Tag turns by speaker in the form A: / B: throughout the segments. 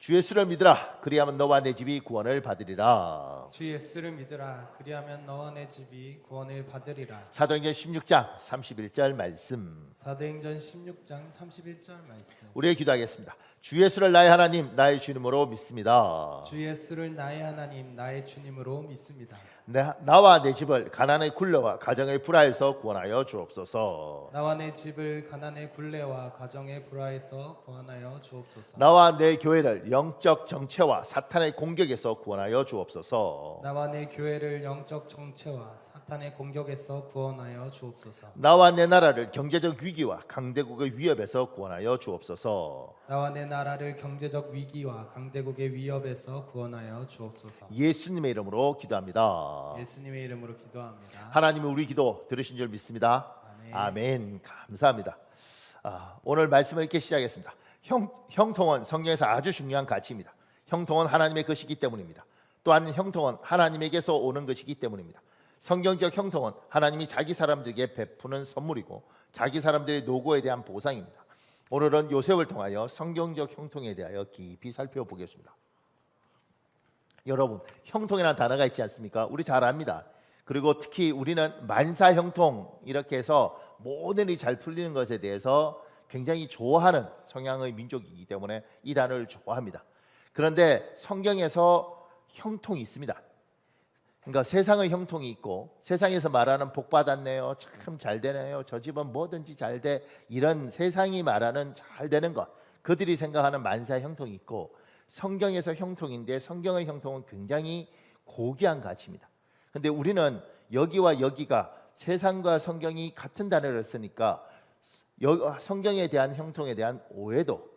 A: 주 예수를 믿으라. 그리하면 너와 내 집이 구원을 받으리라.
B: 주 예수를 믿으라. 그리하면 너와 내 집이 구원을 받으리라.
A: 사도행전 16장 31절 말씀.
B: 사도행전 16장 31절 말씀.
A: 우리의 기도하겠습니다. 주 예수를 나의 하나님, 나의 주님으로 믿습니다.
B: 주 예수를 나의 하나님, 나의 주님으로 믿습니다.
A: 나와 내 집을 가난의 굴레와 가정의 불화에서 구원하여 주옵소서.
B: 나와 내 집을 가난의 굴레와 가정의 불화에서 구원하여 주옵소서.
A: 나와 내 교회를 영적 정체와 사탄의 공격에서 구원하여 주옵소서.
B: 나와 내 교회를 영적 정체와 사탄의 공격에서 구원하여 주옵소서.
A: 나와 내 나라를 경제적 위기와 강대국의 위협에서 구원하여 주옵소서.
B: 나와 내 나라를 경제적 위기와 강대국의 위협에서 구원하여 주옵소서.
A: 예수님의 이름으로 기도합니다.
B: 예수님의 이름으로 기도합니다.
A: 하나님이 우리 기도 들으신 줄 믿습니다.
B: 아멘.
A: 아멘. 감사합니다. 오늘 말씀을 이렇게 시작했습니다. 형통은 성경에서 아주 중요한 가치입니다. 형통은 하나님의 것이기 때문입니다. 또한 형통은 하나님에게서 오는 것이기 때문입니다. 성경적 형통은 하나님이 자기 사람들에게 베푸는 선물이고 자기 사람들의 노고에 대한 보상입니다. 오늘은 요셉을 통하여 성경적 형통에 대하여 깊이 살펴보겠습니다. 여러분, 형통이라는 단어가 있지 않습니까? 우리 잘 압니다. 그리고 특히 우리는 만사형통 이렇게 해서 모든 일이 잘 풀리는 것에 대해서 굉장히 좋아하는 성향의 민족이기 때문에 이 단어를 좋아합니다. 그런데 성경에서 형통이 있습니다. 그러니까 세상의 형통이 있고 세상에서 말하는 복 받았네요, 참 잘 되네요, 저 집은 뭐든지 잘 돼, 이런 세상이 말하는 잘 되는 것, 그들이 생각하는 만사 형통이 있고 성경에서 형통인데 성경의 형통은 굉장히 고귀한 가치입니다. 근데 우리는 여기와 여기가 세상과 성경이 같은 단어를 쓰니까 성경에 대한 형통에 대한 오해도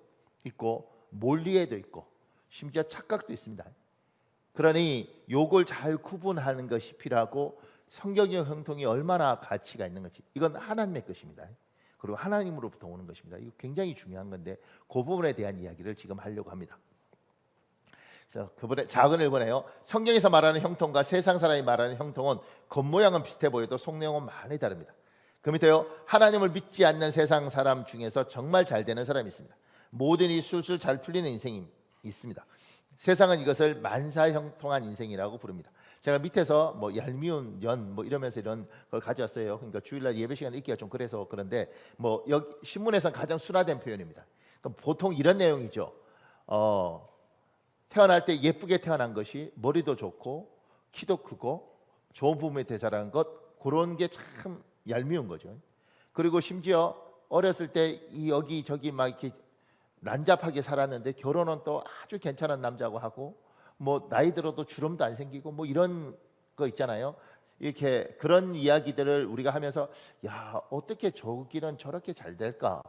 A: 있고 몰리에도 있고 심지어 착각도 있습니다. 그러니 요걸 잘 구분하는 것이 필요하고 성경적 형통이 얼마나 가치가 있는 건지, 이건 하나님의 것입니다. 그리고 하나님으로부터 오는 것입니다. 이거 굉장히 중요한 건데 그 부분에 대한 이야기를 지금 하려고 합니다. 그래서 그분의 작은 일본에요. 성경에서 말하는 형통과 세상 사람이 말하는 형통은 겉모양은 비슷해 보여도 속내용은 많이 다릅니다. 그 밑에요. 하나님을 믿지 않는 세상 사람 중에서 정말 잘 되는 사람이 있습니다. 모든 일이 술술 잘 풀리는 인생이 있습니다. 세상은 이것을 만사형통한 인생이라고 부릅니다. 제가 밑에서 뭐 얄미운 연 뭐 이러면서 이런 걸 가져왔어요. 그러니까 주일날 예배 시간 읽기가 좀 그래서 그런데 뭐 여기 신문에서는 가장 순화된 표현입니다. 그러니까 보통 이런 내용이죠. 태어날 때 예쁘게 태어난 것이 머리도 좋고 키도 크고 좋은 부모한테 자란 것, 그런 게 참 얄미운 거죠. 그리고 심지어 어렸을 때 여기저기 막 이렇게 난잡하게 살았는데 결혼은 또 아주 괜찮은 남자하고 하고 뭐 나이 들어도 주름도 안 생기고 뭐 이런 거 있잖아요. 이렇게 그런 이야기들을 우리가 하면서 야, 어떻게 저기는 저렇게 잘 될까,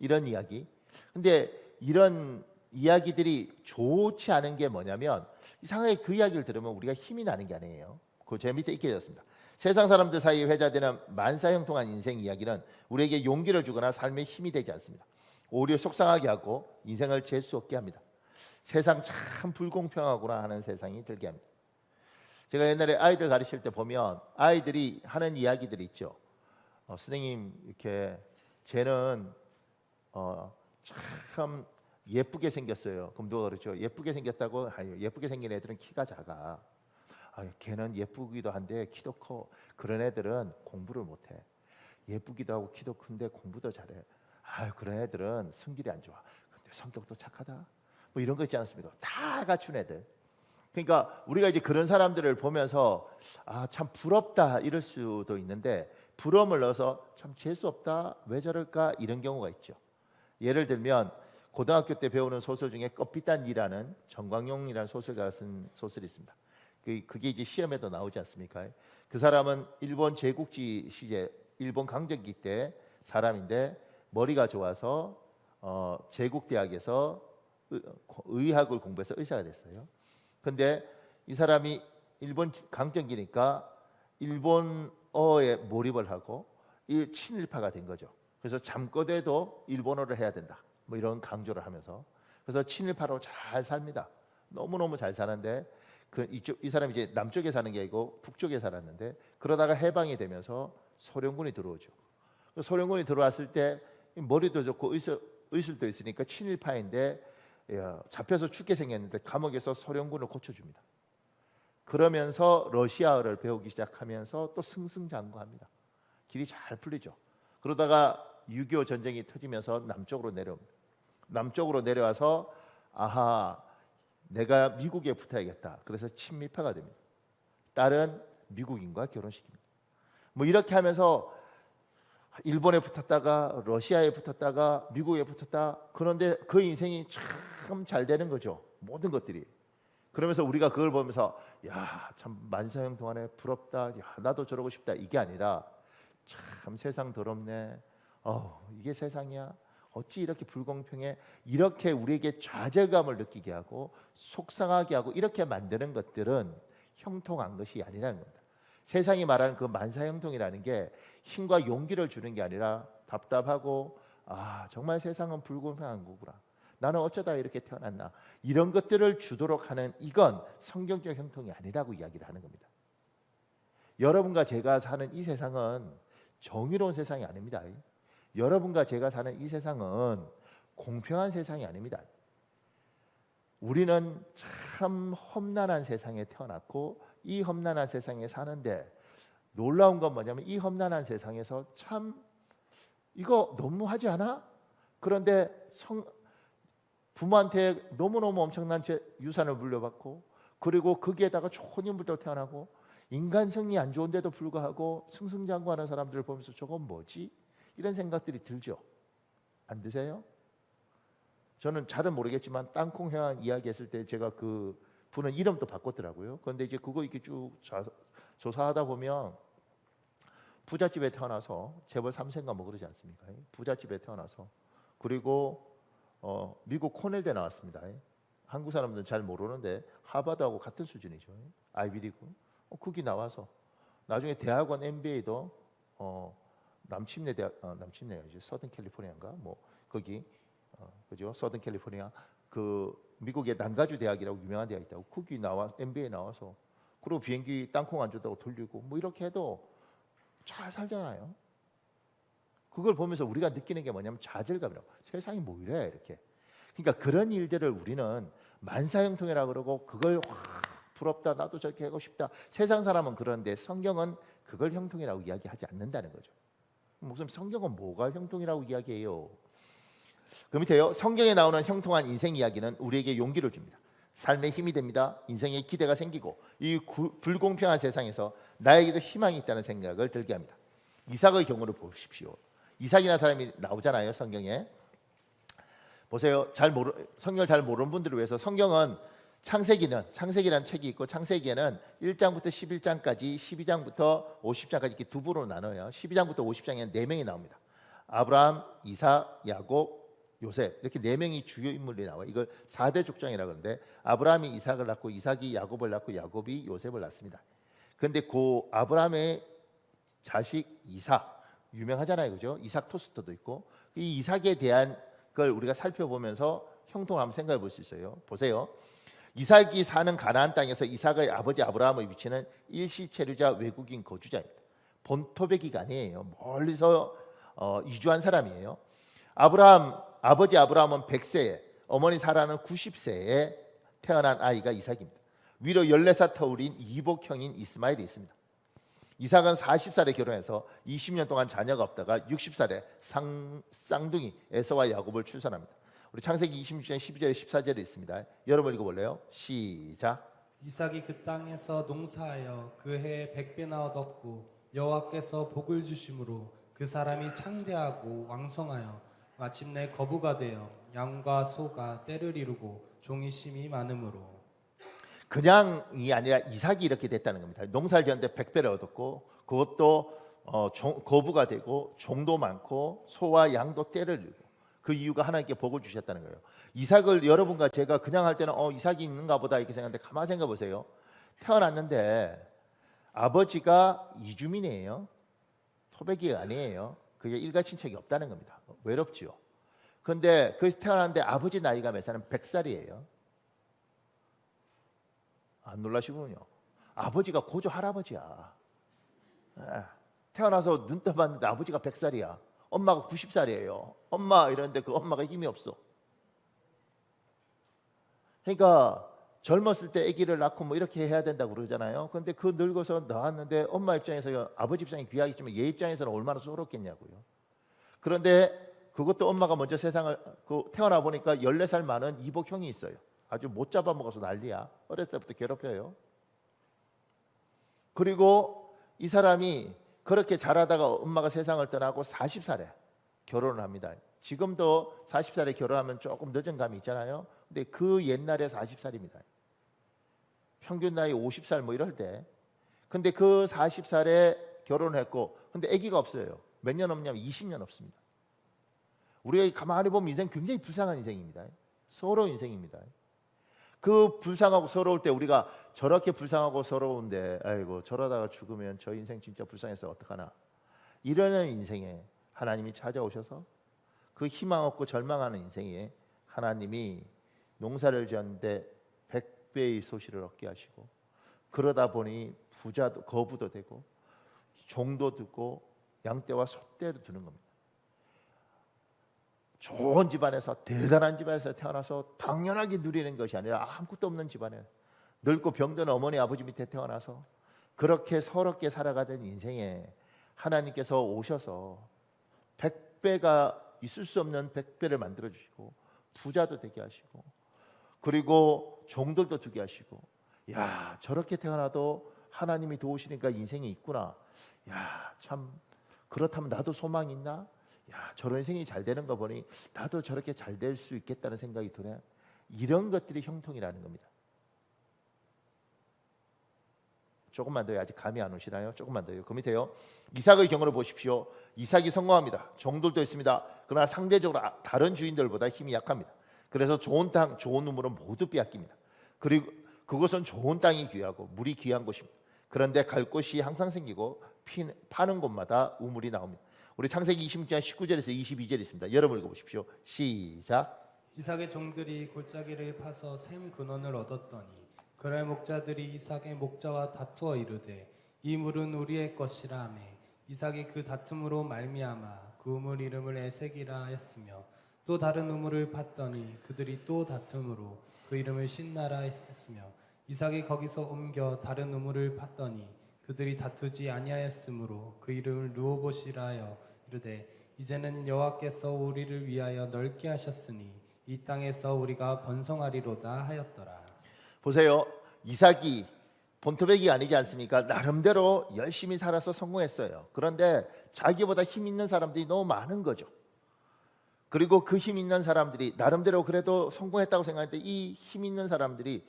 A: 이런 이야기. 근데 이런 이야기들이 좋지 않은 게 뭐냐면 이상하게 그 이야기를 들으면 우리가 힘이 나는 게 아니에요. 그 제 밑에 있게 되었습니다. 세상 사람들 사이에 회자되는 만사형통한 인생 이야기는 우리에게 용기를 주거나 삶에 힘이 되지 않습니다. 오히려 속상하게 하고 인생을 재수 없게 합니다. 세상 참 불공평하구나 하는 세상이 들게 합니다. 제가 옛날에 아이들 가르칠 때 보면 아이들이 하는 이야기들이 있죠. 선생님, 이렇게 쟤는 참 예쁘게 생겼어요. 그럼 누가 그러죠? 예쁘게 생겼다고? 아유, 예쁘게 생긴 애들은 키가 작아. 걔는 예쁘기도 한데 키도 커. 그런 애들은 공부를 못해. 예쁘기도 하고 키도 큰데 공부도 잘해. 그런 애들은 성질이 안 좋아. 근데 성격도 착하다. 뭐 이런 거 있지 않습니까? 다 갖춘 애들. 그러니까 우리가 이제 그런 사람들을 보면서 참 부럽다 이럴 수도 있는데 부러움을 넣어서 참 재수 없다, 왜 저럴까, 이런 경우가 있죠. 예를 들면 고등학교 때 배우는 소설 중에 껍비단이라는 정광용이라는 소설가가 쓴 소설이 있습니다. 그게 이제 시험에도 나오지 않습니까? 그 사람은 일본 제국지 시제, 일본 강점기 때 사람인데 머리가 좋아서 제국대학에서 의학을 공부해서 의사가 됐어요. 근데 이 사람이 일본 강점기니까 일본어에 몰입을 하고 친일파가 된 거죠. 그래서 잠꼬대도 일본어를 해야 된다, 뭐 이런 강조를 하면서, 그래서 친일파로 잘 삽니다. 너무너무 잘 사는데 이 사람이 이제 남쪽에 사는 게 아니고 북쪽에 살았는데 그러다가 해방이 되면서 소련군이 들어오죠. 소련군이 들어왔을 때 머리도 좋고 의술도 있으니까 친일파인데 잡혀서 죽게 생겼는데 감옥에서 소련군을 고쳐줍니다. 그러면서 러시아어를 배우기 시작하면서 또 승승장구합니다. 길이 잘 풀리죠. 그러다가 6.25 전쟁이 터지면서 남쪽으로 내려옵니다. 남쪽으로 내려와서 아하, 내가 미국에 붙어야겠다. 그래서 친미파가 됩니다. 딸은 미국인과 결혼시킵니다. 뭐 이렇게 하면서 일본에 붙었다가 러시아에 붙었다가 미국에 붙었다. 그런데 그 인생이 참 잘 되는 거죠. 모든 것들이. 그러면서 우리가 그걸 보면서 야, 참 만사형 동안에 부럽다. 야, 나도 저러고 싶다. 이게 아니라 참 세상 더럽네. 이게 세상이야. 어찌 이렇게 불공평해? 이렇게 우리에게 좌절감을 느끼게 하고 속상하게 하고 이렇게 만드는 것들은 형통한 것이 아니라는 겁니다. 세상이 말하는 그 만사형통이라는 게 힘과 용기를 주는 게 아니라 답답하고 정말 세상은 불공평한 거구나. 나는 어쩌다 이렇게 태어났나. 이런 것들을 주도록 하는 이건 성경적 형통이 아니라고 이야기를 하는 겁니다. 여러분과 제가 사는 이 세상은 정의로운 세상이 아닙니다. 여러분과 제가 사는 이 세상은 공평한 세상이 아닙니다. 우리는 참 험난한 세상에 태어났고 이 험난한 세상에 사는데 놀라운 건 뭐냐면 이 험난한 세상에서 참 이거 너무하지 않아? 그런데 부모한테 너무너무 엄청난 유산을 물려받고 그리고 거기에다가 좋은 인물도 태어나고 인간성이 안 좋은데도 불구하고 승승장구하는 사람들을 보면서 저건 뭐지? 이런 생각들이 들죠. 안 드세요? 저는 잘은 모르겠지만 땅콩 회원 이야기했을 때 제가 그 분은 이름도 바꿨더라고요. 그런데 이제 그거 이렇게 쭉 조사하다 보면 부잣집에 태어나서 재벌 3세인가 뭐 그러지 않습니까? 부잣집에 태어나서 그리고 미국 코넬대 나왔습니다. 한국 사람들은 잘 모르는데 하버드하고 같은 수준이죠. 아이비리그. 거기 나와서 나중에 대학원 MBA도 남침내 대학 남침내가 이제 서든 캘리포니아인가 뭐 거기 그죠? 서든 캘리포니아 그 미국의 난가주 대학이라고 유명한 대학이 있다고 거기 나와 MBA 나와서 그리고 비행기 땅콩 안 준다고 돌리고 뭐 이렇게 해도 잘 살잖아요. 그걸 보면서 우리가 느끼는 게 뭐냐면 좌절감이라고. 세상이 뭐 이래 이렇게. 그러니까 그런 일들을 우리는 만사형통이라 그러고 그걸 부럽다 나도 저렇게 하고 싶다. 세상 사람은 그런데 성경은 그걸 형통이라고 이야기하지 않는다는 거죠. 무슨 성경은 뭐가 형통이라고 이야기해요? 그 밑에요. 성경에 나오는 형통한 인생 이야기는 우리에게 용기를 줍니다. 삶의 힘이 됩니다. 인생에 기대가 생기고 이 불공평한 세상에서 나에게도 희망이 있다는 생각을 들게 합니다. 이삭의 경우를 보십시오. 이삭이라는 사람이 나오잖아요. 성경에. 보세요. 성경을 잘 모르는 분들을 위해서 성경은 창세기라는 책이 있고 창세기에는 1장부터 11장까지 12장부터 50장까지 이렇게 두 부로 나눠요. 12장부터 50장에는 4명이 나옵니다. 아브라함, 이삭, 야곱, 요셉 이렇게 4명이 주요 인물이 나와요. 이걸 4대 족장이라고 하는데 아브라함이 이삭을 낳고 이삭이 야곱을 낳고 야곱이 요셉을 낳습니다. 그런데 그 아브라함의 자식 이삭 유명하잖아요. 그죠? 이삭 토스트도 있고 이 이삭에 대한 걸 우리가 살펴보면서 형통을 한번 생각해 볼 수 있어요. 보세요. 이삭이 사는 가나안 땅에서 이삭의 아버지 아브라함의 위치는 일시체류자 외국인 거주자입니다. 본토백이가 아니에요. 멀리서 이주한 사람이에요. 아버지 아브라함은 100세에 어머니 사라는 90세에 태어난 아이가 이삭입니다. 위로 14살 터울인 이복형인 이스마엘이 있습니다. 이삭은 40살에 결혼해서 20년 동안 자녀가 없다가 60살에 쌍둥이 에서와 야곱을 출산합니다. 우리 창세기 26장 12절에 14절에 있습니다. 여러분 읽어볼래요? 시작.
B: 이삭이 그 땅에서 농사하여 그 해에 100배나 얻었고 여호와께서 복을 주심으로 그 사람이 창대하고 왕성하여 마침내 거부가 되어 양과 소가 때를 이루고 종이 심이 많으므로.
A: 그냥이 아니라 이삭이 이렇게 됐다는 겁니다. 농사를 지었는데 100배를 얻었고 그것도 거부가 되고 종도 많고 소와 양도 때를 이루고 그 이유가 하나님께 복을 주셨다는 거예요. 이삭을 여러분과 제가 그냥 할 때는 이삭이 있는가 보다 이렇게 생각하는데 가만히 생각해 보세요. 태어났는데 아버지가 이주민이에요. 토백이가 아니에요. 그게 일가 친척이 없다는 겁니다. 외롭지요. 그런데 거기서 태어났는데 아버지 나이가 몇 살은 100살이에요. 안 놀라시군요. 아버지가 고조 할아버지야. 태어나서 눈 떠봤는데 아버지가 100살이야. 엄마가 90살이에요. 엄마 이러는데 그 엄마가 힘이 없어. 그러니까 젊었을 때 아기를 낳고 뭐 이렇게 해야 된다고 그러잖아요. 그런데 그 늙어서 낳았는데 엄마 입장에서 아버지 입장이 귀하겠지만 얘 입장에서는 얼마나 괴롭겠냐고요. 그런데 그것도 엄마가 먼저 세상을 태어나 보니까 14살 많은 이복 형이 있어요. 아주 못 잡아먹어서 난리야. 어렸을 때부터 괴롭혀요. 그리고 이 사람이 그렇게 자라다가 엄마가 세상을 떠나고 40살에 결혼을 합니다. 지금도 40살에 결혼하면 조금 늦은 감이 있잖아요. 근데 그 옛날에 40살입니다. 평균 나이 50살 뭐 이럴 때. 근데 그 40살에 결혼했고 근데 아기가 없어요. 몇 년 없냐면 20년 없습니다. 우리가 가만히 보면 인생 굉장히 불쌍한 인생입니다. 서러운 인생입니다. 그 불쌍하고 서러울 때 우리가 저렇게 불쌍하고 서러운데 아이고 저러다가 죽으면 저 인생 진짜 불쌍해서 어떡하나 이러는 인생에 하나님이 찾아오셔서 그 희망 없고 절망하는 인생에 하나님이 농사를 지었는데 100배의 소실을 얻게 하시고 그러다 보니 부자도 거부도 되고 종도 듣고 양떼와 소떼도 두는 겁니다. 좋은 집안에서 대단한 집안에서 태어나서 당연하게 누리는 것이 아니라 아무것도 없는 집안에 늙고 병든 어머니 아버지 밑에 태어나서 그렇게 서럽게 살아가던 인생에 하나님께서 오셔서 100배가 있을 수 없는 100배를 만들어 주시고 부자도 되게 하시고 그리고 종들도 두게 하시고 야 저렇게 태어나도 하나님이 도우시니까 인생이 있구나. 야 참 그렇다면 나도 소망이 있나? 야 저런 인생이 잘 되는 거 보니 나도 저렇게 잘 될 수 있겠다는 생각이 드네. 이런 것들이 형통이라는 겁니다. 조금만 더요. 아직 감이 안 오시나요? 조금만 더요. 그 밑에요. 이삭의 경우를 보십시오. 이삭이 성공합니다. 종들도 있습니다. 그러나 상대적으로 다른 주인들보다 힘이 약합니다. 그래서 좋은 땅, 좋은 우물은 모두 빼앗깁니다. 그리고 그것은 좋은 땅이 귀하고 물이 귀한 곳입니다. 그런데 갈 곳이 항상 생기고 파는 곳마다 우물이 나옵니다. 우리 창세기 26장 19절에서 22절 있습니다. 여러분 읽어보십시오. 시작.
B: 이삭의 종들이 골짜기를 파서 샘 근원을 얻었더니 그날 목자들이 이삭의 목자와 다투어 이르되 이 물은 우리의 것이라 하매 이삭이 그 다툼으로 말미암아 그 우물 이름을 에색이라 하였으며 또 다른 우물을 팠더니 그들이 또 다툼으로 그 이름을 신나라 했으며 이삭이 거기서 옮겨 다른 우물을 팠더니 그들이 다투지 아니하였으므로 그 이름을 르호봇이라 하여 이르되 이제는 여호와께서 우리를 위하여 넓게 하셨으니 이 땅에서 우리가 번성하리로다 하였더라.
A: 보세요. 이삭이 본토백이 아니지 않습니까? 나름대로 열심히 살아서 성공했어요. 그런데 자기보다 힘 있는 사람들이 너무 많은 거죠. 그리고 그 힘 있는 사람들이 나름대로 그래도 성공했다고 생각했는데 이 힘 있는 사람들이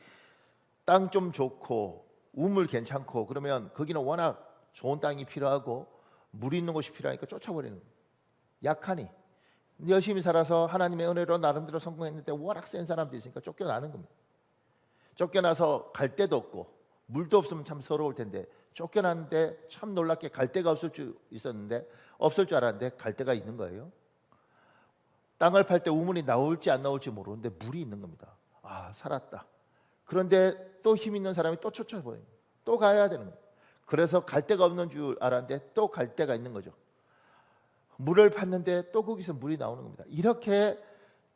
A: 땅 좀 좋고 우물 괜찮고 그러면 거기는 워낙 좋은 땅이 필요하고 물 있는 곳이 필요하니까 쫓아버리는 거예요. 약하니 열심히 살아서 하나님의 은혜로 나름대로 성공했는데 워낙 센 사람들이 있으니까 쫓겨나는 겁니다. 쫓겨나서 갈 데도 없고 물도 없으면 참 서러울 텐데 쫓겨났는데 참 놀랍게 갈 데가 없을 줄 알았는데 갈 데가 있는 거예요. 땅을 팔 때 우물이 나올지 안 나올지 모르는데 물이 있는 겁니다. 아 살았다. 그런데 또 힘 있는 사람이 또 쫓아버리는 거예요. 또 가야 되는 거예요. 그래서 갈 데가 없는 줄 알았는데 또 갈 데가 있는 거죠. 물을 팠는데 또 거기서 물이 나오는 겁니다. 이렇게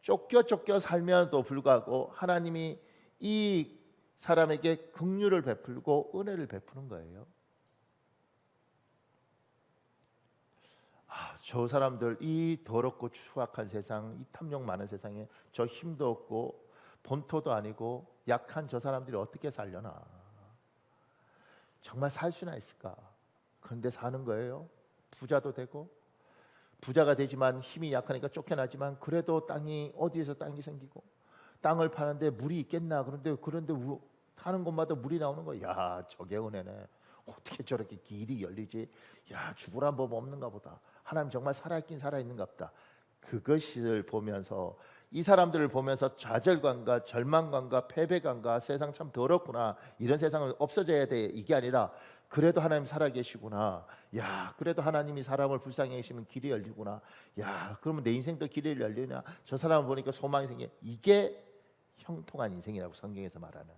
A: 쫓겨 살면도 불구하고 하나님이 이 사람에게 긍휼을 베풀고 은혜를 베푸는 거예요. 저 사람들 이 더럽고 추악한 세상, 이 탐욕 많은 세상에 저 힘도 없고 본토도 아니고 약한 저 사람들이 어떻게 살려나? 정말 살 수나 있을까? 그런데 사는 거예요. 부자도 되고 부자가 되지만 힘이 약하니까 쫓겨나지만 그래도 땅이 어디에서 땅이 생기고 땅을 파는데 물이 있겠나? 그런데 타는 곳마다 물이 나오는 거야. 야, 저게 은혜네. 어떻게 저렇게 길이 열리지? 야, 죽으란 법 없는가 보다. 하나님 정말 살아있긴 살아있는가 보다. 그것을 보면서 이 사람들을 보면서 좌절감과 절망감과 패배감과 세상 참 더럽구나. 이런 세상은 없어져야 돼. 이게 아니라 그래도 하나님 살아계시구나. 야, 그래도 하나님이 사람을 불쌍히 하시면 길이 열리구나. 야, 그러면 내 인생도 길이 열리냐? 저 사람을 보니까 소망이 생겨. 이게 형통한 인생이라고 성경에서 말하는.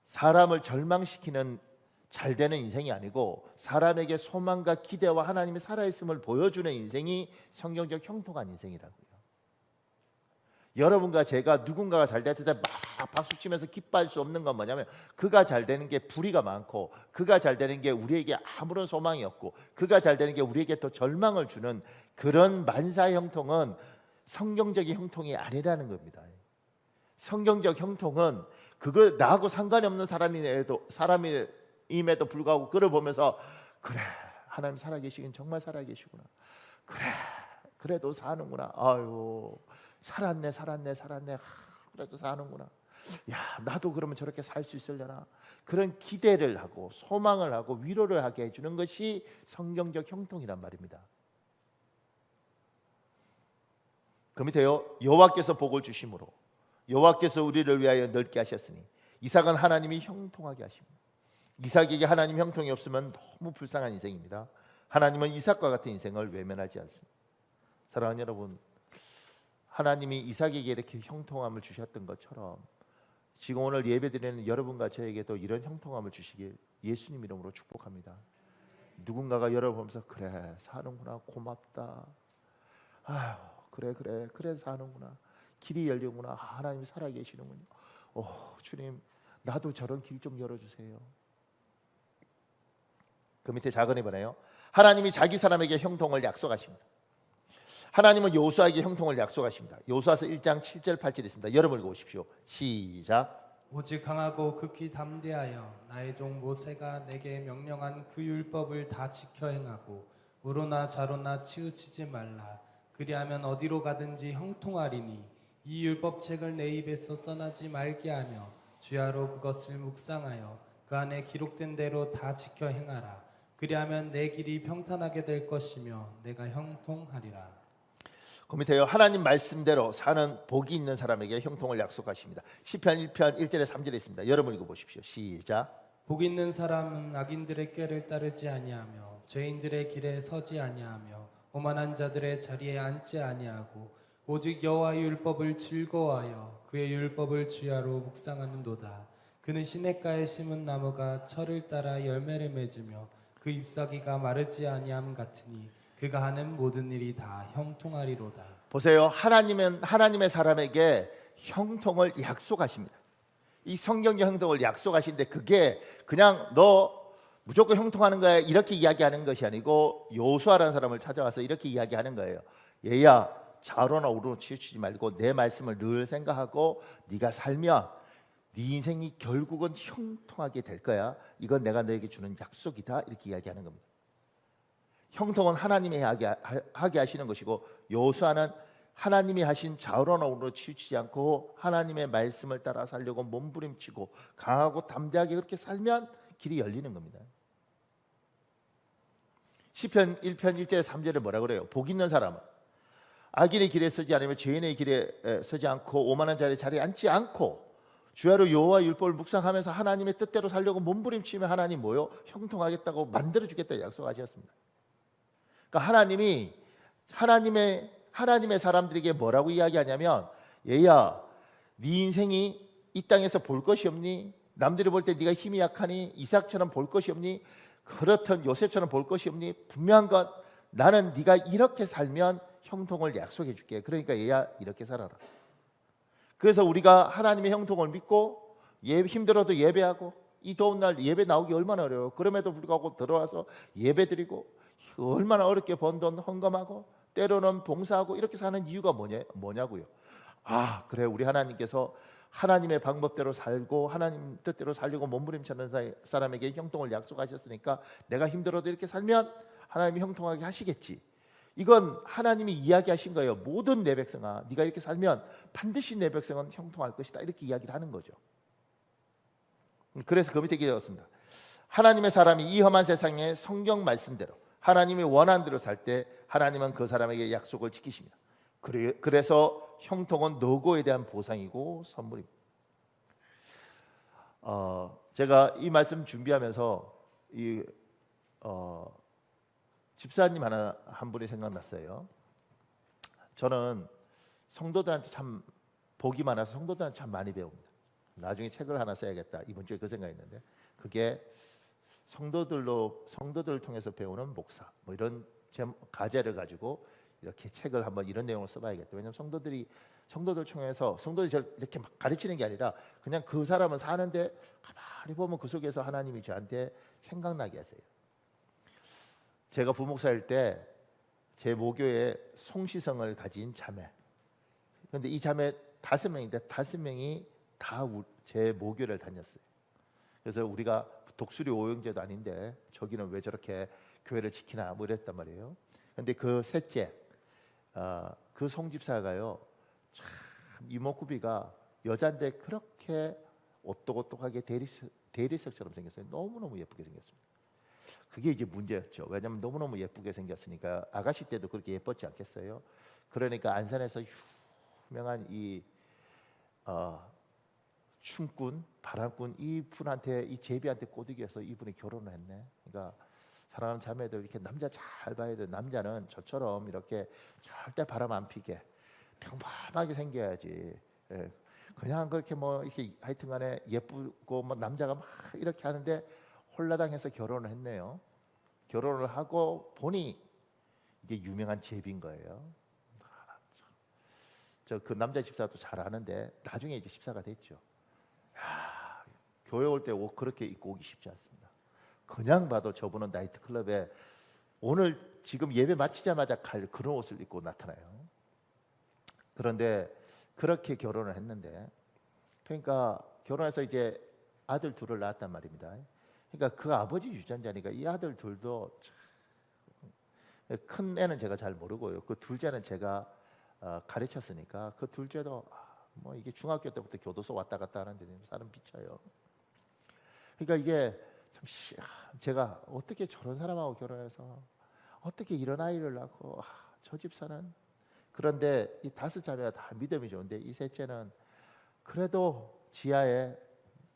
A: 사람을 절망시키는 잘 되는 인생이 아니고 사람에게 소망과 기대와 하나님이 살아있음을 보여주는 인생이 성경적 형통한 인생이라고요. 여러분과 제가 누군가가 잘 됐을 때 막 박수치면서 기뻐할 수 없는 건 뭐냐면 그가 잘 되는 게 불의가 많고 그가 잘 되는 게 우리에게 아무런 소망이 없고 그가 잘 되는 게 우리에게 더 절망을 주는 그런 만사 형통은 성경적인 형통이 아니라는 겁니다. 성경적 형통은 그거 나하고 상관이 없는 사람임에도 불구하고 그를 보면서 그래 하나님 살아계시긴 정말 살아계시구나. 그래 그래도 사는구나. 아유 살았네. 그래도 사는구나. 야 나도 그러면 저렇게 살 수 있으려나. 그런 기대를 하고 소망을 하고 위로를 하게 해주는 것이 성경적 형통이란 말입니다. 그 밑에요. 여호와께서 복을 주심으로 여호와께서 우리를 위하여 넓게 하셨으니 이삭은 하나님이 형통하게 하십니다. 이삭에게 하나님 형통이 없으면 너무 불쌍한 인생입니다. 하나님은 이삭과 같은 인생을 외면하지 않습니다. 사랑하는 여러분, 하나님이 이삭에게 이렇게 형통함을 주셨던 것처럼 지금 오늘 예배드리는 여러분과 저에게도 이런 형통함을 주시길 예수님 이름으로 축복합니다. 누군가가 여러분 보면서 그래 사는구나 고맙다. 아유 그래 사는구나. 길이 열리구나. 하나님이 살아계시는군요. 주님 나도 저런 길 좀 열어주세요. 그 밑에 작은 이번에요. 하나님이 자기 사람에게 형통을 약속하십니다. 하나님은 여호수아에게 형통을 약속하십니다. 여호수아서 1장 7절 8절 있습니다. 여러분 읽어보십시오. 시작.
B: 오직 강하고 극히 담대하여 나의 종 모세가 내게 명령한 그 율법을 다 지켜 행하고 우로나 좌로나 치우치지 말라. 그리하면 어디로 가든지 형통하리니 이 율법책을 내 입에서 떠나지 말게 하며 주야로 그것을 묵상하여 그 안에 기록된 대로 다 지켜 행하라. 그리하면 내 길이 평탄하게 될 것이며 내가 형통하리라.
A: 그 밑에요. 하나님 말씀대로 사는 복이 있는 사람에게 형통을 약속하십니다. 시편 1편 1절에 3절에 있습니다. 여러분 읽어보십시오. 시작.
B: 복 있는 사람은 악인들의 꾀를 따르지 아니하며 죄인들의 길에 서지 아니하며 오만한 자들의 자리에 앉지 아니하고 오직 여호와의 율법을 즐거워하여 그의 율법을 주야로 묵상하는도다. 그는 시냇가에 심은 나무가 철을 따라 열매를 맺으며 그 잎사귀가 마르지 아니함 같으니 그가 하는 모든 일이 다 형통하리로다.
A: 보세요. 하나님은 하나님의 사람에게 형통을 약속하십니다. 이 성경적 형통을 약속하시는데 그게 그냥 너 무조건 형통하는 거야 이렇게 이야기하는 것이 아니고 여호수아라는 사람을 찾아와서 이렇게 이야기하는 거예요. 얘야 좌로나 우로로 치우치지 말고 내 말씀을 늘 생각하고 네가 살면 네 인생이 결국은 형통하게 될 거야. 이건 내가 너에게 주는 약속이다. 이렇게 이야기하는 겁니다. 형통은 하나님이 하게 하시는 것이고 여호수아는 하나님이 하신 좌우로나 우로로 치우치지 않고 하나님의 말씀을 따라 살려고 몸부림치고 강하고 담대하게 그렇게 살면 길이 열리는 겁니다. 시편 1편 1절에 3절에 뭐라 그래요? 복 있는 사람은 악인의 길에 서지 않으며 죄인의 길에 서지 않고 오만한 자리에 앉지 않고 주야로 여호와 율법을 묵상하면서 하나님의 뜻대로 살려고 몸부림치면 하나님 뭐요? 형통하겠다고 만들어주겠다 약속하셨습니다. 그러니까 하나님이 하나님의 사람들에게 뭐라고 이야기하냐면 얘야 네 인생이 이 땅에서 볼 것이 없니? 남들이 볼 때 네가 힘이 약하니? 이삭처럼 볼 것이 없니? 그렇든 요셉처럼 볼 것이 없니? 분명한 건 나는 네가 이렇게 살면 형통을 약속해 줄게. 그러니까 얘야 이렇게 살아라. 그래서 우리가 하나님의 형통을 믿고 힘들어도 예배하고 이 더운 날 예배 나오기 얼마나 어려워요. 그럼에도 불구하고 들어와서 예배드리고 얼마나 어렵게 번 돈 헌금하고 때로는 봉사하고 이렇게 사는 이유가 뭐냐고요. 그래 우리 하나님께서 하나님의 방법대로 살고 하나님 뜻대로 살려고 몸부림치는 사람에게 형통을 약속하셨으니까 내가 힘들어도 이렇게 살면 하나님이 형통하게 하시겠지. 이건 하나님이 이야기하신 거예요. 모든 내 백성아 네가 이렇게 살면 반드시 내 백성은 형통할 것이다. 이렇게 이야기를 하는 거죠. 그래서 그 밑에 기록했습니다. 하나님의 사람이 이 험한 세상에 성경 말씀대로 하나님이 원하는 대로 살 때 하나님은 그 사람에게 약속을 지키십니다. 그래서 형통은 노고에 대한 보상이고 선물입니다. 제가 이 말씀 준비하면서 집사님 한 분이 생각났어요. 저는 성도들한테 참 복이 많아서 성도들한테 참 많이 배웁니다. 나중에 책을 하나 써야겠다. 이번 주에 그 생각했는데 그게 성도들을 통해서 배우는 목사 뭐 이런 과제를 가지고 이렇게 책을 한번 이런 내용을 써봐야겠다. 왜냐하면 성도들 총회에서 성도들이 저를 이렇게 막 가르치는 게 아니라 그냥 그 사람은 사는데 가만히 보면 그 속에서 하나님이 저한테 생각나게 하세요. 제가 부목사일 때 제 모교에 송시성을 가진 자매. 근데 이 자매 5명인데 5명이 다 제 모교를 다녔어요. 그래서 우리가 독수리 오형제도 아닌데 저기는 왜 저렇게 교회를 지키나 뭐 이랬단 말이에요. 근데 그 셋째 그 송집사가요 참 이목구비가 여잔데 그렇게 오똑오똑하게 대리석처럼 생겼어요. 너무너무 예쁘게 생겼습니다. 그게 이제 문제였죠. 왜냐하면 너무너무 예쁘게 생겼으니까 아가씨 때도 그렇게 예뻤지 않겠어요? 그러니까 안산에서 유명한 이 춤꾼, 바람꾼 이분한테 이 제비한테 꼬드겨서 이분이 결혼을 했네. 그러니까 사랑하는 자매들 이렇게 남자 잘 봐야 돼. 남자는 저처럼 이렇게 절대 바람 안 피게 평범하게 생겨야지. 예. 그냥 그렇게 뭐 이렇게 하여튼간에 예쁘고 뭐 남자가 막 이렇게 하는데 홀라당해서 결혼을 했네요. 결혼을 하고 보니 이게 유명한 제비인 거예요. 저 그 남자 집사도 잘 아는데 나중에 이제 집사가 됐죠. 야, 교회 올 때 옷 그렇게 입고 오기 쉽지 않습니다. 그냥 봐도 저분은 나이트 클럽에 오늘 지금 예배 마치자마자 갈 그런 옷을 입고 나타나요. 그런데 그렇게 결혼을 했는데 그러니까 결혼해서 이제 아들 둘을 낳았단 말입니다. 그러니까 그 아버지 유전자니까 이 아들 둘도 큰 애는 제가 잘 모르고요. 그 둘째는 제가 가르쳤으니까 그 둘째도 뭐 이게 중학교 때부터 교도소 왔다 갔다 하는데 사람 비쳐요. 그러니까 이게 참 제가 어떻게 저런 사람하고 결혼해서 어떻게 이런 아이를 낳고 저 집사는 그런데 이 5자매가 다 믿음이 좋은데 이 셋째는 그래도 지하에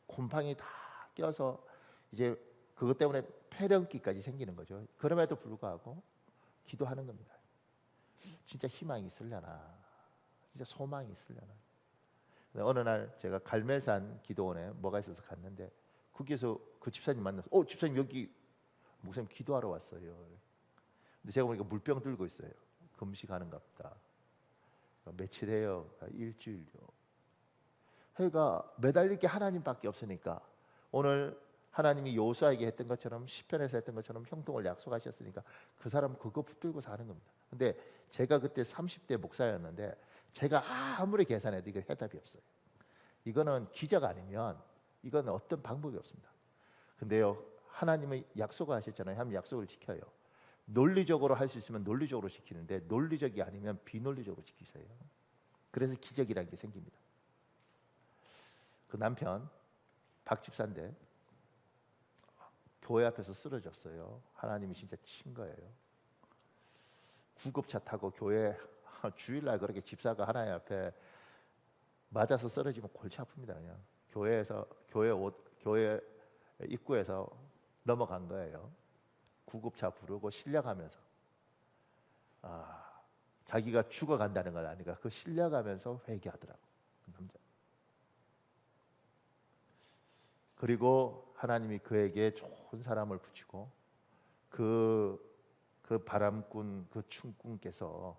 A: 곰팡이 다 껴서 이제 그것 때문에 폐렴기까지 생기는 거죠. 그럼에도 불구하고 기도하는 겁니다. 진짜 희망이 있으려나, 진짜 소망이 있으려나. 어느 날 제가 갈매산 기도원에 뭐가 있어서 갔는데 거기에서 그 집사님 만나서 집사님 여기 목사님 기도하러 왔어요. 근데 제가 보니까 물병 들고 있어요. 금식하는가 보다. 며칠 해요? 일주일요. 그러니까 매달릴 게 하나님밖에 없으니까 오늘 하나님이 여호수아에게 했던 것처럼 시편에서 했던 것처럼 형통을 약속하셨으니까 그 사람은 그거 붙들고 사는 겁니다. 근데 제가 그때 30대 목사였는데 제가 아무리 계산해도 이거 해답이 없어요. 이거는 기적 아니면 이건 어떤 방법이 없습니다. 근데요 하나님의 약속을 하셨잖아요. 하나님 약속을 지켜요. 논리적으로 할 수 있으면 논리적으로 지키는데 논리적이 아니면 비논리적으로 지키세요. 그래서 기적이라는 게 생깁니다. 그 남편 박 집사인데 교회 앞에서 쓰러졌어요. 하나님이 진짜 친 거예요. 구급차 타고 교회 주일날 그렇게 집사가 하나님 앞에 맞아서 쓰러지면 골치 아픕니다. 그냥 교회 입구에서 넘어간 거예요. 구급차 부르고 실려가면서 자기가 죽어간다는 걸 아니까 그 실려가면서 회개하더라고 그 남자. 그리고 하나님이 그에게 좋은 사람을 붙이고 그 바람꾼 그 춤꾼께서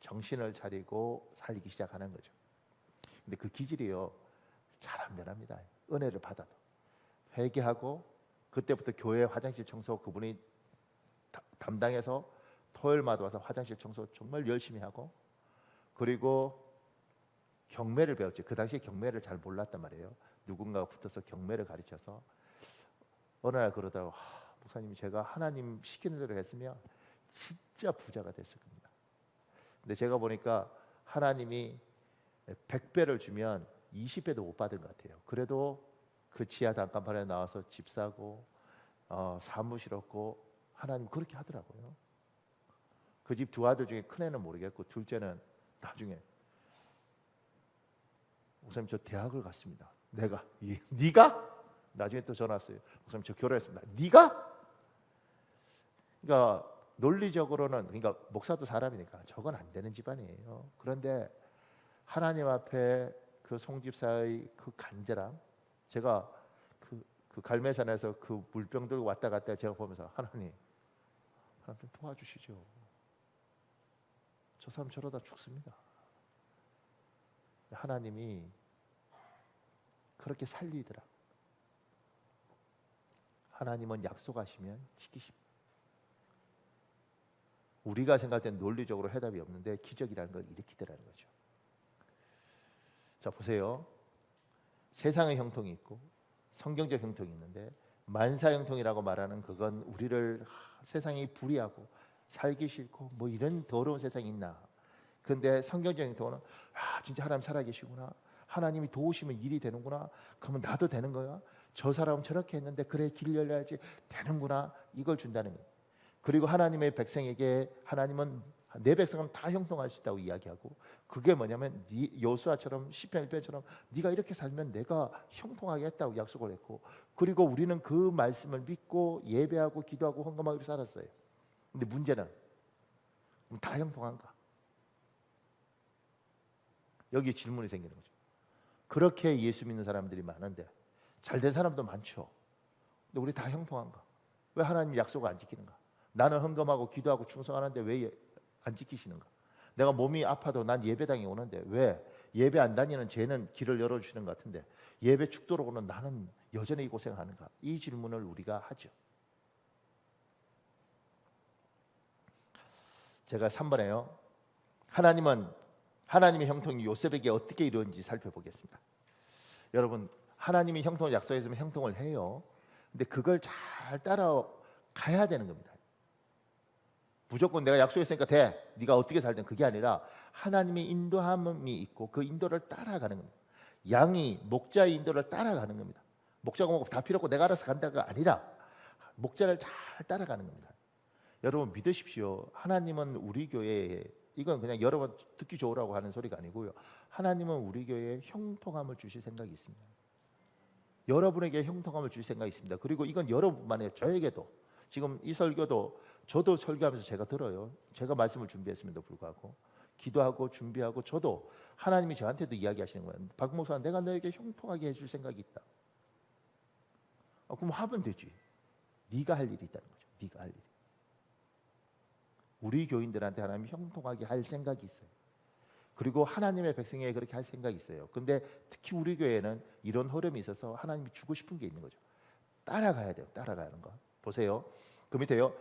A: 정신을 차리고 살기 시작하는 거죠. 근데 그 기질이요 잘 안 변합니다. 은혜를 받아도 회개하고 그때부터 교회 화장실 청소 그분이 담당해서 토요일마다 와서 화장실 청소 정말 열심히 하고 그리고 경매를 배웠죠. 그 당시에 경매를 잘 몰랐단 말이에요. 누군가가 붙어서 경매를 가르쳐서 어느 날 그러더라고. 목사님 제가 하나님 시키는 대로 했으면 진짜 부자가 됐을 겁니다. 근데 제가 보니까 하나님이 100배를 주면 20배도 못 받은 것 같아요. 그래도 그 지하 단칸방에 나와서 집 사고 사무실 얻고 하나님 그렇게 하더라고요. 그 집 두 아들 중에 큰 애는 모르겠고 둘째는 나중에 목사님 저 대학을 갔습니다. 내가 네가? 나중에 또 전화 왔어요. 목사님 저 결혼했습니다. 네가? 그러니까 논리적으로는 그러니까 목사도 사람이니까 저건 안 되는 집안이에요. 그런데 하나님 앞에 그 송집사의 그 간절함 제가 그 갈매산에서 그 물병 들고 왔다 갔다 제가 보면서 하나님 좀 도와주시죠. 저 사람 저러다 죽습니다. 하나님이 그렇게 살리더라. 하나님은 약속하시면 지키십니다. 우리가 생각할 땐 논리적으로 해답이 없는데 기적이라는 걸 일으키더라는 거죠. 자, 보세요. 세상의 형통이 있고 성경적 형통이 있는데, 만사 형통이라고 말하는 그건 우리를 세상이 불의하고 살기 싫고 뭐 이런 더러운 세상이 있나. 근데 성경적 형통은 진짜 하나님 살아계시구나, 하나님이 도우시면 일이 되는구나, 그러면 나도 되는 거야, 저 사람은 저렇게 했는데 그래 길 열려야지 되는구나, 이걸 준다는 거예요. 그리고 하나님의 백성에게 하나님은 내 백성은 다 형통할 수 있다고 이야기하고, 그게 뭐냐면 여호수아처럼 시편 1편처럼 네가 이렇게 살면 내가 형통하게 했다고 약속을 했고, 그리고 우리는 그 말씀을 믿고 예배하고 기도하고 헌금하기로 살았어요. 근데 문제는 다 형통한가? 여기 질문이 생기는 거죠. 그렇게 예수 믿는 사람들이 많은데, 잘된 사람도 많죠. 근데 우리 다 형통한가? 왜 하나님 약속을 안 지키는가? 나는 헌금하고 기도하고 충성하는데 왜 안 지키시는가? 내가 몸이 아파도 난 예배당에 오는데 왜 예배 안 다니는 쟤는 길을 열어주시는 것 같은데 예배 죽도록 오는 나는 여전히 고생하는가? 이 질문을 우리가 하죠. 제가 3번에요. 하나님의 형통이 요셉에게 어떻게 이루어진지 살펴보겠습니다. 여러분, 하나님이 형통을 약속했으면 형통을 해요. 근데 그걸 잘 따라가야 되는 겁니다. 무조건 내가 약속했으니까 돼, 네가 어떻게 살든, 그게 아니라 하나님의 인도함이 있고 그 인도를 따라가는 겁니다. 양이 목자의 인도를 따라가는 겁니다. 목자가 뭐다 필요 없고 내가 알아서 간다가 아니라 목자를 잘 따라가는 겁니다. 여러분 믿으십시오. 하나님은 우리 교회에, 이건 그냥 여러분 듣기 좋으라고 하는 소리가 아니고요, 하나님은 우리 교회에 형통함을 주실 생각이 있습니다. 여러분에게 형통함을 주실 생각이 있습니다. 그리고 이건 여러분만 아니라 저에게도, 지금 이 설교도 저도 설교하면서 제가 들어요. 제가 말씀을 준비했음에도 불구하고 기도하고 준비하고, 저도 하나님이 저한테도 이야기하시는 거예요. 박 목사, 내가 너에게 형통하게 해줄 생각이 있다. 그럼 하면 되지. 네가 할 일이 있다는 거죠. 네가 할 일이. 우리 교인들한테 하나님이 형통하게 할 생각이 있어요. 그리고 하나님의 백성에게 그렇게 할 생각이 있어요. 근데 특히 우리 교회는 이런 흐름이 있어서 하나님이 주고 싶은 게 있는 거죠. 따라가야 돼요. 따라가는 거. 보세요. 그 밑에요.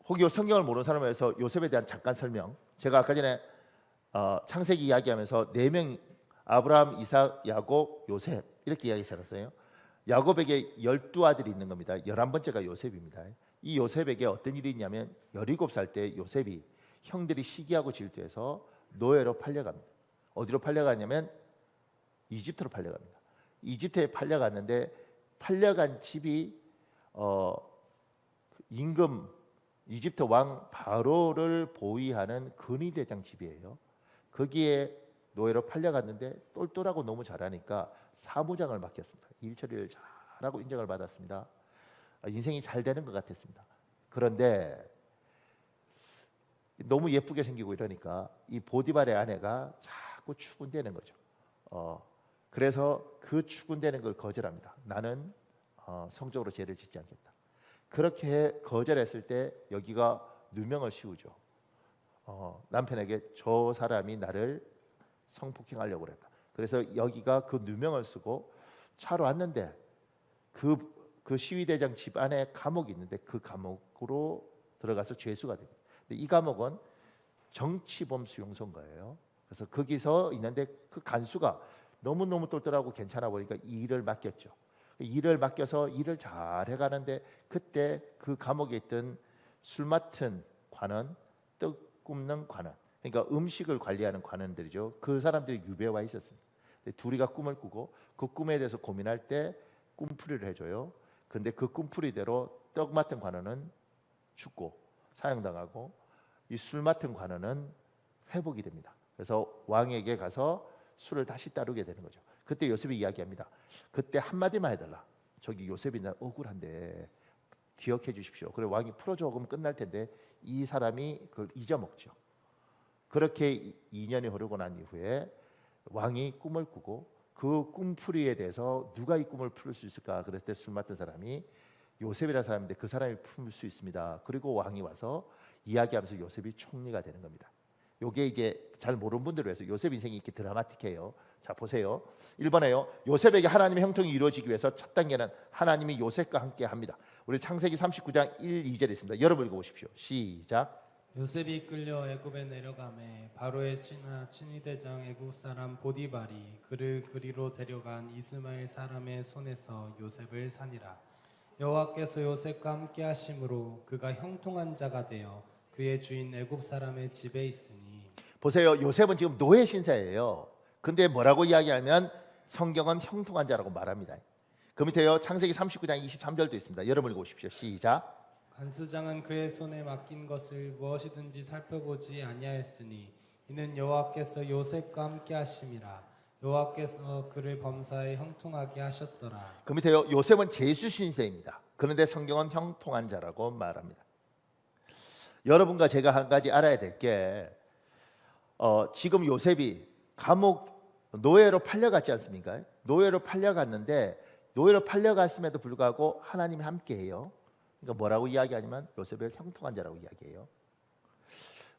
A: 혹여 성경을 모르는 사람을 위해서 요셉에 대한 잠깐 설명. 제가 아까 전에 창세기 이야기하면서 4명, 아브라함, 이삭, 야곱, 요셉 이렇게 이야기했어요. 야곱에게 12아들이 있는 겁니다. 11번째가 요셉입니다. 이 요셉에게 어떤 일이 있냐면 17살 때 요셉이 형들이 시기하고 질투해서 노예로 팔려갑니다. 어디로 팔려가냐면 이집트로 팔려갑니다. 이집트에 팔려갔는데, 팔려간 집이 임금 이집트 왕 바로를 보위하는 근위대장 집이에요. 거기에 노예로 팔려갔는데 똘똘하고 너무 잘하니까 사무장을 맡겼습니다. 일 처리를 잘하고 인정을 받았습니다. 인생이 잘 되는 것 같았습니다. 그런데 너무 예쁘게 생기고 이러니까 이 보디발의 아내가 자꾸 추근대는 거죠. 그래서 그 추근대는 걸 거절합니다. 나는 성적으로 죄를 짓지 않겠다. 그렇게 거절했을 때 여기가 누명을 씌우죠. 남편에게 저 사람이 나를 성폭행하려고 그랬다. 그래서 여기가 그 누명을 쓰고 차로 왔는데 그 시위대장 집 안에 감옥이 있는데 그 감옥으로 들어가서 죄수가 됩니다. 근데 이 감옥은 정치범 수용소인 거예요. 그래서 거기서 있는데 그 간수가 너무너무 똘똘하고 괜찮아 보니까 이 일을 맡겼죠. 일을 맡겨서 일을 잘 해가는데 그때 그 감옥에 있던 술 맡은 관원, 떡 굽는 관원, 그러니까 음식을 관리하는 관원들이죠. 그 사람들이 유배와 있었습니다. 둘이가 꿈을 꾸고 그 꿈에 대해서 고민할 때 꿈풀이를 해줘요. 근데 그 꿈풀이대로 떡 맡은 관원은 죽고 사형당하고 이 술 맡은 관원은 회복이 됩니다. 그래서 왕에게 가서 술을 다시 따르게 되는 거죠. 그때 요셉이 이야기합니다. 그때 한마디만 해달라. 저기 요셉이 나 억울한데 기억해 주십시오. 그래 왕이 풀어줘 그러면 끝날 텐데 이 사람이 그걸 잊어먹죠. 그렇게 2년이 흐르고 난 이후에 왕이 꿈을 꾸고 그 꿈풀이에 대해서 누가 이 꿈을 풀 수 있을까? 그랬을 때 술 맡은 사람이 요셉이라는 사람인데 그 사람이 풀 수 있습니다. 그리고 왕이 와서 이야기하면서 요셉이 총리가 되는 겁니다. 요게 이제 잘 모르는 분들을 위해서 요셉 인생이 이렇게 드라마틱해요. 자 보세요. 1번에요. 요셉에게 하나님의 형통이 이루어지기 위해서 첫 단계는 하나님이 요셉과 함께 합니다. 우리 창세기 39장 1, 2절에 있습니다. 여러분 읽어보십시오. 시작.
B: 요셉이 끌려 애굽에 내려가매 바로의 친위대장 애굽 사람 보디발이 그를 그리로 데려간 이스마엘 사람의 손에서 요셉을 산이라. 여호와께서 요셉과 함께 하심으로 그가 형통한 자가 되어 그의 주인 애굽 사람의 집에 있으니.
A: 보세요. 요셉은 지금 노예 신세예요. 근데 뭐라고 이야기하면 성경은 형통한 자라고 말합니다. 그 밑에요. 창세기 39장 23절도 있습니다. 여러분 읽어보십시오. 시작.
B: 간수장은 그의 손에 맡긴 것을 무엇이든지 살펴보지 아니하였으니 이는 여호와께서 요셉과 함께 하심이라. 여호와께서 그를 범사에 형통하게 하셨더라.
A: 그 밑에요. 요셉은 제수 신세입니다. 그런데 성경은 형통한 자라고 말합니다. 여러분과 제가 한 가지 알아야 될 게 지금 요셉이 감옥 노예로 팔려갔지 않습니까? 노예로 팔려갔는데 노예로 팔려갔음에도 불구하고 하나님이 함께해요. 그러니까 뭐라고 이야기하냐면 요셉을 형통한 자라고 이야기해요.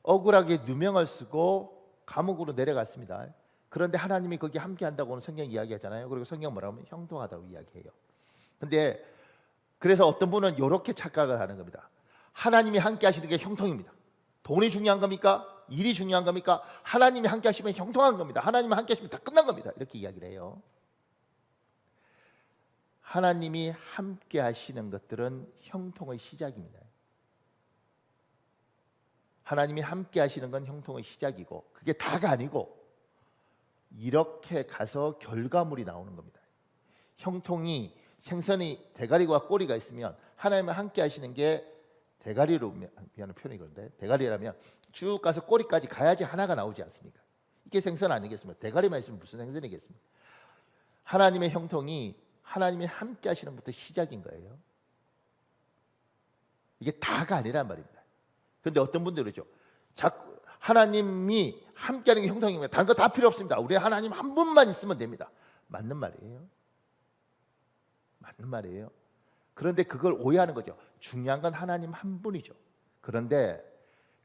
A: 억울하게 누명을 쓰고 감옥으로 내려갔습니다. 그런데 하나님이 거기 함께한다고는 성경 이야기하잖아요. 그리고 성경 뭐라고 하면 형통하다고 이야기해요. 근데 그래서 어떤 분은 이렇게 착각을 하는 겁니다. 하나님이 함께하시는 게 형통입니다. 돈이 중요한 겁니까? 일이 중요한 겁니까? 하나님이 함께하시면 형통한 겁니다. 하나님이 함께하시면 다 끝난 겁니다. 이렇게 이야기를 해요. 하나님이 함께하시는 것들은 형통의 시작입니다. 하나님이 함께하시는 건 형통의 시작이고 그게 다가 아니고 이렇게 가서 결과물이 나오는 겁니다. 형통이 생선이 대가리와 꼬리가 있으면 하나님과 함께 하시는 게 대가리로 미안한 표현이건데 대가리라면 쭉 가서 꼬리까지 가야지 하나가 나오지 않습니까? 이게 생선 아니겠습니까? 대가리만 있으면 무슨 생선이겠습니까? 하나님의 형통이 하나님이 함께 하시는 것부터 시작인 거예요. 이게 다가 아니란 말입니다. 그런데 어떤 분들은 그러죠. 자꾸 하나님이 함께하는 게 형통입니다. 다른 거 다 필요 없습니다. 우리 하나님 한 분만 있으면 됩니다. 맞는 말이에요. 맞는 말이에요. 그런데 그걸 오해하는 거죠. 중요한 건 하나님 한 분이죠. 그런데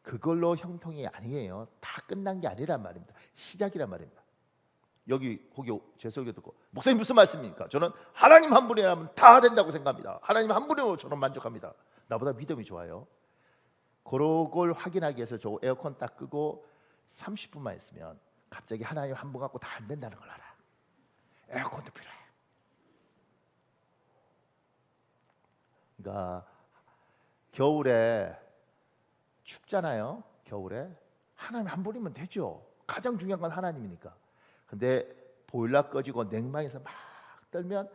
A: 그걸로 형통이 아니에요. 다 끝난 게 아니란 말입니다. 시작이란 말입니다. 여기 거기 제 설교 듣고 목사님 무슨 말씀입니까? 저는 하나님 한 분이라면 다 된다고 생각합니다. 하나님 한 분으로 저는 만족합니다. 나보다 믿음이 좋아요. 그걸 확인하기 위해서 저 에어컨 딱 끄고 30분만 있으면 갑자기 하나님 한 분 갖고 다 안 된다는 걸 알아. 에어컨도 필요해. 그러니까 겨울에 춥잖아요. 겨울에 하나님 한 분이면 되죠. 가장 중요한 건 하나님이니까. 근데 보일러 꺼지고 냉방에서 막 떨면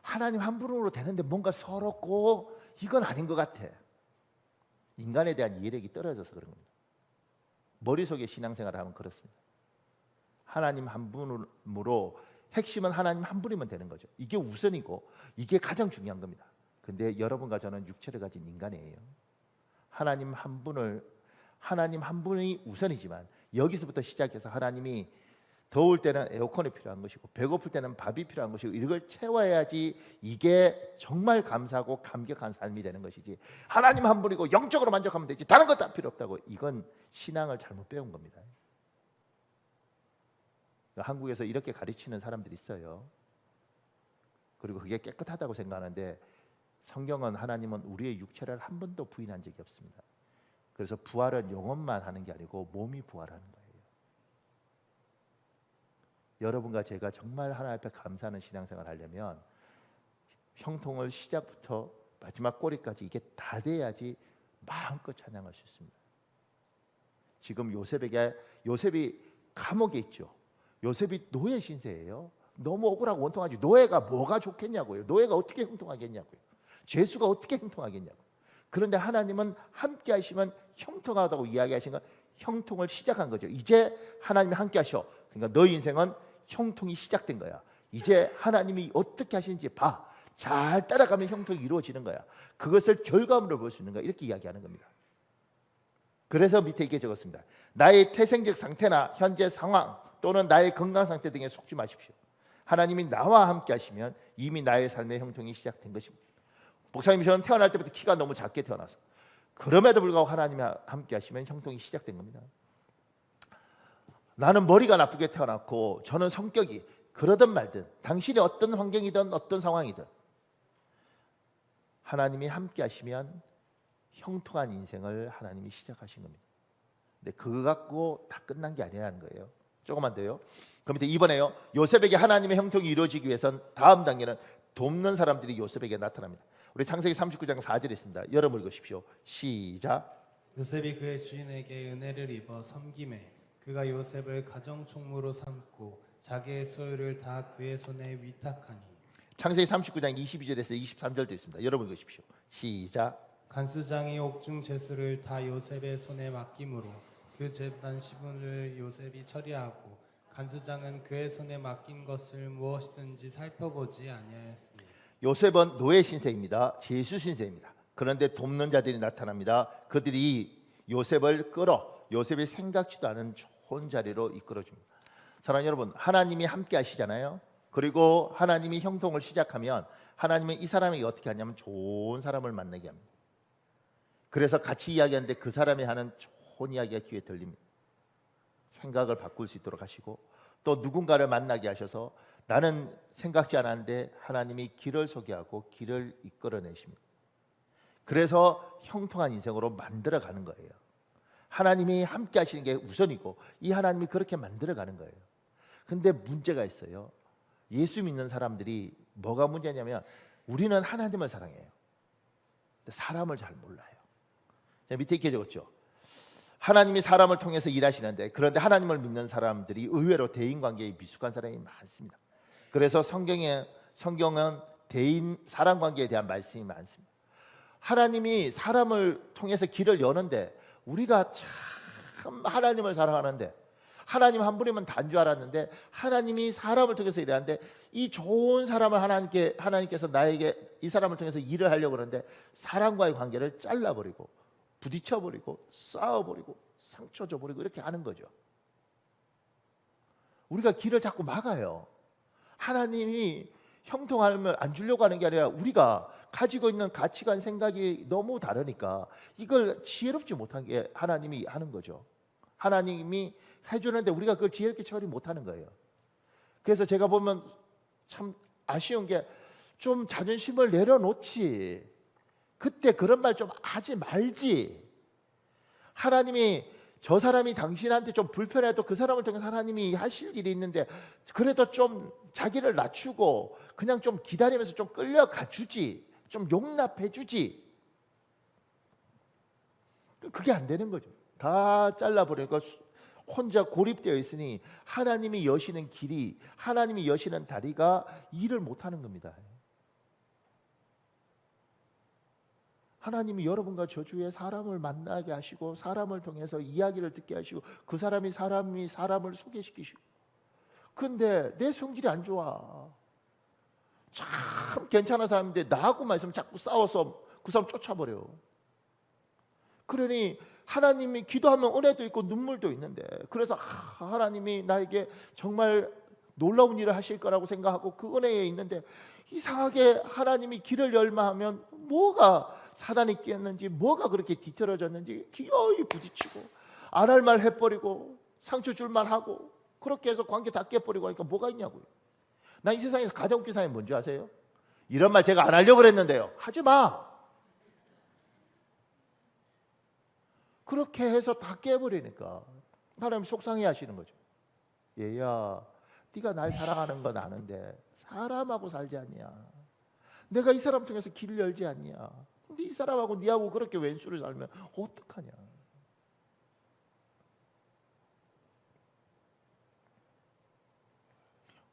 A: 하나님 한 분으로 되는데 뭔가 서럽고 이건 아닌 것 같아. 인간에 대한 이해력이 떨어져서 그런 겁니다. 머릿속에 신앙생활을 하면 그렇습니다. 하나님 한 분으로 핵심은 하나님 한 분이면 되는 거죠. 이게 우선이고 이게 가장 중요한 겁니다. 근데 여러분과 저는 육체를 가진 인간이에요. 하나님 한 분이 우선이지만 여기서부터 시작해서 하나님이 더울 때는 에어컨이 필요한 것이고 배고플 때는 밥이 필요한 것이고 이걸 채워야지 이게 정말 감사하고 감격한 삶이 되는 것이지 하나님 한 분이고 영적으로 만족하면 되지 다른 것 다 필요 없다고 이건 신앙을 잘못 배운 겁니다. 한국에서 이렇게 가르치는 사람들이 있어요. 그리고 그게 깨끗하다고 생각하는데 성경은 하나님은 우리의 육체를 한 번도 부인한 적이 없습니다. 그래서 부활은 영혼만 하는 게 아니고 몸이 부활하는 거예요. 여러분과 제가 정말 하나님 앞에 감사하는 신앙생활을 하려면 형통을 시작부터 마지막 꼬리까지 이게 다 돼야지 마음껏 찬양할 수 있습니다. 지금 요셉이 감옥에 있죠. 요셉이 노예 신세예요. 너무 억울하고 원통하지. 노예가 뭐가 좋겠냐고요. 노예가 어떻게 형통하겠냐고요. 죄수가 어떻게 형통하겠냐고. 그런데 하나님은 함께 하시면 형통하다고 이야기하신 건 형통을 시작한 거죠. 이제 하나님이 함께 하셔. 그러니까 너희 인생은 형통이 시작된 거야. 이제 하나님이 어떻게 하시는지 봐. 잘 따라가면 형통이 이루어지는 거야. 그것을 결과물로 볼 수 있는 거야. 이렇게 이야기하는 겁니다. 그래서 밑에 이게 적었습니다. 나의 태생적 상태나 현재 상황 또는 나의 건강 상태 등에 속지 마십시오. 하나님이 나와 함께 하시면 이미 나의 삶의 형통이 시작된 것입니다. 목사님이 저는 태어날 때부터 키가 너무 작게 태어나서 그럼에도 불구하고 하나님이 함께 하시면 형통이 시작된 겁니다. 나는 머리가 나쁘게 태어났고 저는 성격이 그러든 말든 당신이 어떤 환경이든 어떤 상황이든 하나님이 함께 하시면 형통한 인생을 하나님이 시작하신 겁니다. 근데 그거 갖고 다 끝난 게 아니라는 거예요. 조금만 더요. 그럼 이번에요. 요셉에게 하나님의 형통이 이루어지기 위해선 다음 단계는 돕는 사람들이 요셉에게 나타납니다. 우리 창세기 39장 4절에 있습니다. 여러분 읽으십시오. 시작.
B: 요셉이 그의 주인에게 은혜를 입어 섬김에 그가 요셉을 가정총무로 삼고 자기의 소유를 다 그의 손에 위탁하니.
A: 창세기 39장 22절에서 23절도 있습니다. 여러분 읽으십시오. 시작.
B: 간수장이 옥중 제수를 다 요셉의 손에 맡김으로 그 제단 시분을 요셉이 처리하고 간수장은 그의 손에 맡긴 것을 무엇이든지 살펴보지 아니하였으니.
A: 요셉은 노예 신세입니다. 제수 신세입니다. 그런데 돕는 자들이 나타납니다. 그들이 요셉을 끌어 요셉이 생각지도 않은 좋은 자리로 이끌어줍니다. 사랑하는 여러분, 하나님이 함께 하시잖아요. 그리고 하나님이 형통을 시작하면 하나님은 이 사람에게 어떻게 하냐면 좋은 사람을 만나게 합니다. 그래서 같이 이야기하는데 그 사람이 하는 좋은 이야기가 귀에 들립니다. 생각을 바꿀 수 있도록 하시고 또 누군가를 만나게 하셔서 나는 생각지 않았는데 하나님이 길을 소개하고 길을 이끌어내십니다. 그래서 형통한 인생으로 만들어가는 거예요. 하나님이 함께 하시는 게 우선이고 이 하나님이 그렇게 만들어가는 거예요. 근데 문제가 있어요. 예수 믿는 사람들이 뭐가 문제냐면 우리는 하나님을 사랑해요. 근데 사람을 잘 몰라요. 밑에 이렇게 적었죠. 하나님이 사람을 통해서 일하시는데 그런데 하나님을 믿는 사람들이 의외로 대인관계에 미숙한 사람이 많습니다. 그래서 성경은 대인 사람 관계에 대한 말씀이 많습니다. 하나님이 사람을 통해서 길을 여는데 우리가 참 하나님을 사랑하는데 하나님 한 분이면 다인 줄 알았는데 하나님이 사람을 통해서 일하는데 이 좋은 사람을 하나님께서 나에게 이 사람을 통해서 일을 하려고 그러는데 사람과의 관계를 잘라버리고 부딪혀버리고 싸워버리고 상처 줘버리고 이렇게 하는 거죠. 우리가 길을 자꾸 막아요. 하나님이 형통함을 안 주려고 하는 게 아니라 우리가 가지고 있는 가치관 생각이 너무 다르니까 이걸 지혜롭지 못한 게 하나님이 하는 거죠. 하나님이 해주는데 우리가 그걸 지혜롭게 처리 못하는 거예요. 그래서 제가 보면 참 아쉬운 게 좀 자존심을 내려놓지. 그때 그런 말 좀 하지 말지. 하나님이 저 사람이 당신한테 좀 불편해도 그 사람을 통해서 하나님이 하실 일이 있는데 그래도 좀 자기를 낮추고 그냥 좀 기다리면서 좀 끌려가 주지. 좀 용납해 주지. 그게 안 되는 거죠. 다 잘라버리니까 혼자 고립되어 있으니 하나님이 여시는 길이 하나님이 여시는 다리가 일을 못하는 겁니다. 하나님이 여러분과 저주에 사람을 만나게 하시고 사람을 통해서 이야기를 듣게 하시고 그 사람이 사람을 소개시키시고 근데 내 성질이 안 좋아. 참 괜찮은 사람인데 나하고만 있으면 자꾸 싸워서 그 사람 쫓아버려. 그러니 하나님이 기도하면 은혜도 있고 눈물도 있는데 그래서 하나님이 나에게 정말 놀라운 일을 하실 거라고 생각하고 그 은혜에 있는데 이상하게 하나님이 길을 열마하면 뭐가 사단이 끼었는지 뭐가 그렇게 뒤틀어졌는지 기어이 부딪히고 안 할 말 해버리고 상처 줄 말 하고 그렇게 해서 관계 다 깨버리고 하니까 뭐가 있냐고요. 난 이 세상에서 가장 웃긴 사람이 뭔지 아세요? 이런 말 제가 안 하려고 그랬는데요. 하지 마. 그렇게 해서 다 깨버리니까 하나님 속상해 하시는 거죠. 얘야 네가 날 사랑하는 건 아는데 사람하고 살지 않냐. 내가 이 사람 통해서 길을 열지 않냐. 근데 이 사람하고 네하고 그렇게 왼수를 살면 어떡하냐.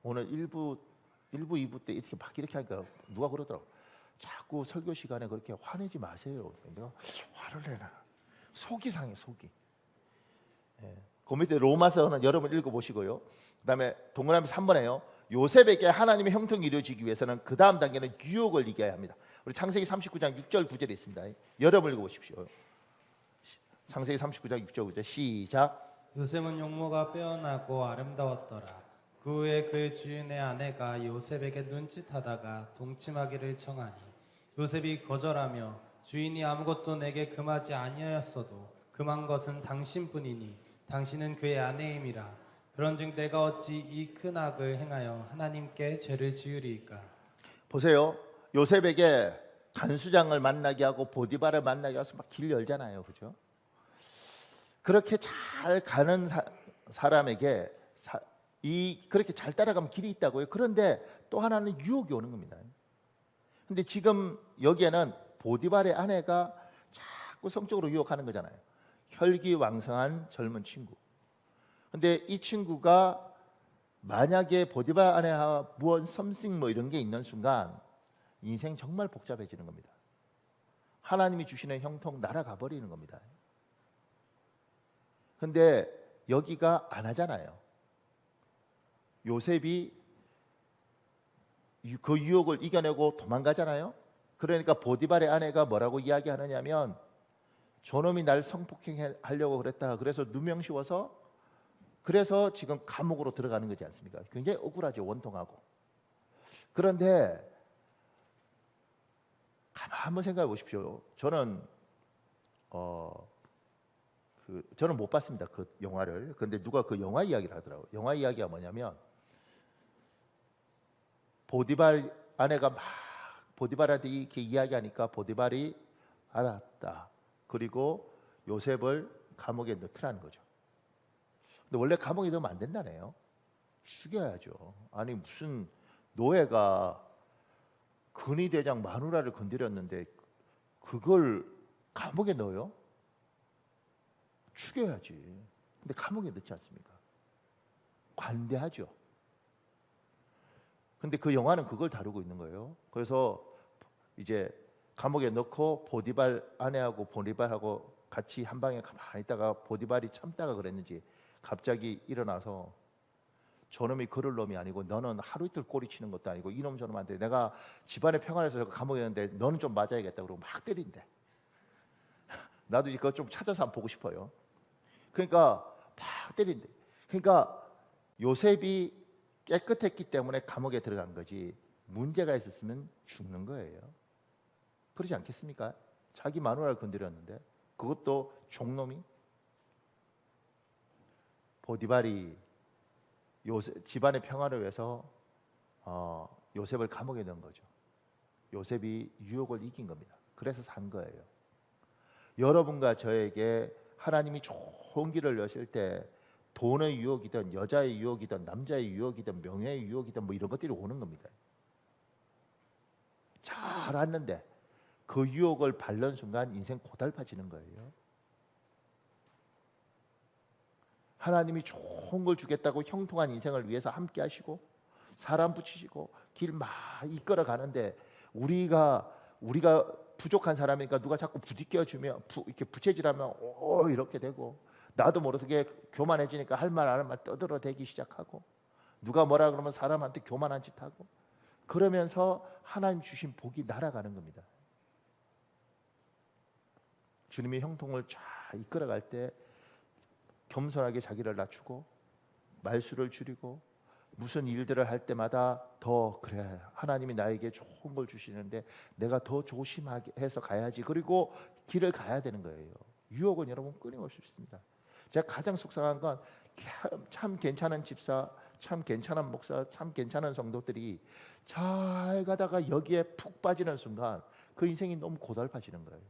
A: 오늘 1부 2부 때 이렇게 막 이렇게 하니까 누가 그러더라고. 자꾸 설교 시간에 그렇게 화내지 마세요. 내가 화를 내나. 속이 상해 속이. 그 밑에 로마서는 여러분 읽어보시고요. 그 다음에 동그라미 3번에요. 요셉에게 하나님의 형통이 이루어지기 위해서는 그 다음 단계는 유혹을 이겨야 합니다. 우리 창세기 39장 6절 9절에 있습니다. 여러분 읽어보십시오. 창세기 39장 6절 9절 시작.
B: 요셉은 용모가 빼어나고 아름다웠더라. 그 후에 그의 주인의 아내가 요셉에게 눈짓하다가 동침하기를 청하니 요셉이 거절하며 주인이 아무것도 내게 금하지 아니하였어도 금한 것은 당신뿐이니 당신은 그의 아내임이라. 그런즉 내가 어찌 이 큰 악을 행하여 하나님께 죄를 지으리이까.
A: 보세요. 요셉에게 간수장을 만나게 하고 보디발을 만나게 해서 막 길 열잖아요. 그죠? 그렇게 잘 가는 사람에게 그렇게 잘 따라가면 길이 있다고요. 그런데 또 하나는 유혹이 오는 겁니다. 근데 지금 여기에는 보디발의 아내가 자꾸 성적으로 유혹하는 거잖아요. 혈기왕성한 젊은 친구. 근데 이 친구가 만약에 보디발 아내와 무언 썸씽 뭐 이런 게 있는 순간 인생 정말 복잡해지는 겁니다. 하나님이 주시는 형통 날아가 버리는 겁니다. 근데 여기가 안 하잖아요. 요셉이 그 유혹을 이겨내고 도망가잖아요. 그러니까 보디발의 아내가 뭐라고 이야기하느냐면 저놈이 날 성폭행하려고 그랬다. 그래서 누명 씌워서 그래서 지금 감옥으로 들어가는 거지 않습니까? 굉장히 억울하죠. 원통하고. 그런데 가만 한번 생각해 보십시오. 저는 저는 못 봤습니다. 그 영화를. 근데 누가 그 영화 이야기를 하더라고요. 영화 이야기가 뭐냐면 보디발 아내가 막 보디발한테 이렇게 이야기하니까 보디발이 알았다. 그리고 요셉을 감옥에 넣더라는 거죠. 근데 원래 감옥에 넣으면 안 된다네요. 죽여야죠. 아니 무슨 노예가 근위대장 마누라를 건드렸는데 그걸 감옥에 넣어요? 죽여야지. 근데 감옥에 넣지 않습니까? 관대하죠. 근데 그 영화는 그걸 다루고 있는 거예요. 그래서 이제 감옥에 넣고 보디발 아내하고 보디발하고 같이 한 방에 가만히 있다가 보디발이 참다가 그랬는지 갑자기 일어나서 저놈이 그럴 놈이 아니고 너는 하루 이틀 꼬리치는 것도 아니고 이놈 저놈한테 내가 집안의 평안에서 감옥에 있는데 너는 좀 맞아야겠다 그러고 막 때린대. 나도 이거 좀 찾아서 한번 보고 싶어요. 그러니까 막 때린대. 그러니까 요셉이 깨끗했기 때문에 감옥에 들어간 거지 문제가 있었으면 죽는 거예요. 그러지 않겠습니까? 자기 마누라를 건드렸는데 그것도 종놈이. 보디발이 집안의 평화를 위해서 요셉을 감옥에 넣은 거죠. 요셉이 유혹을 이긴 겁니다. 그래서 산 거예요. 여러분과 저에게 하나님이 좋은 길을 여실 때 돈의 유혹이든 여자의 유혹이든 남자의 유혹이든 명예의 유혹이든 뭐 이런 것들이 오는 겁니다. 잘 왔는데 그 유혹을 밟는 순간 인생 고달파지는 거예요. 하나님이 좋은 걸 주겠다고 형통한 인생을 위해서 함께 하시고 사람 붙이시고 길 막 이끌어 가는데 우리가 부족한 사람이니까 누가 자꾸 부딪혀 주면 이렇게 부채질하면 이렇게 되고 나도 모르게 교만해지니까 할 말 안 할 말 떠들어대기 시작하고 누가 뭐라 그러면 사람한테 교만한 짓 하고 그러면서 하나님 주신 복이 날아가는 겁니다. 주님이 형통을 쫙 이끌어갈 때 겸손하게 자기를 낮추고 말수를 줄이고 무슨 일들을 할 때마다 더 그래 하나님이 나에게 좋은 걸 주시는데 내가 더 조심하게 해서 가야지. 그리고 길을 가야 되는 거예요. 유혹은 여러분 끊임없이 있습니다. 제가 가장 속상한 건 참 괜찮은 집사, 참 괜찮은 목사, 참 괜찮은 성도들이 잘 가다가 여기에 푹 빠지는 순간 그 인생이 너무 고달파지는 거예요.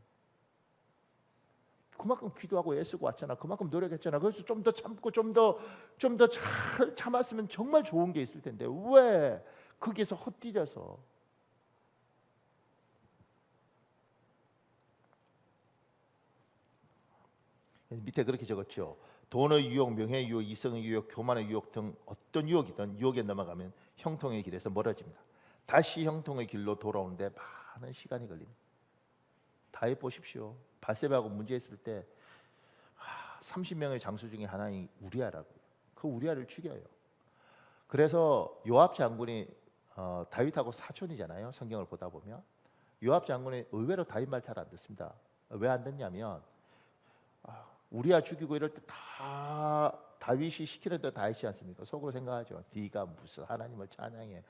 A: 그만큼 기도하고 애쓰고 왔잖아. 그만큼 노력했잖아. 그래서 좀 더 참고 좀 더 잘 참았으면 정말 좋은 게 있을 텐데 왜 거기에서 헛디뎌서 밑에 그렇게 적었죠. 돈의 유혹, 명예의 유혹, 이성의 유혹, 교만의 유혹 등 어떤 유혹이든 유혹에 넘어가면 형통의 길에서 멀어집니다. 다시 형통의 길로 돌아오는데 많은 시간이 걸립니다. 다 해보십시오. 바세바하고 문제 있을 때 30명의 장수 중에 하나인 우리아라고요. 그 우리아를 죽여요. 그래서 요압 장군이 다윗하고 사촌이잖아요. 성경을 보다 보면 요압 장군이 의외로 다윗 말 잘 안 듣습니다. 왜 안 듣냐면 우리아 죽이고 이럴 때 다 다윗이 시키는 대로 다 했지 않습니까? 속으로 생각하죠. 네가 무슨 하나님을 찬양해.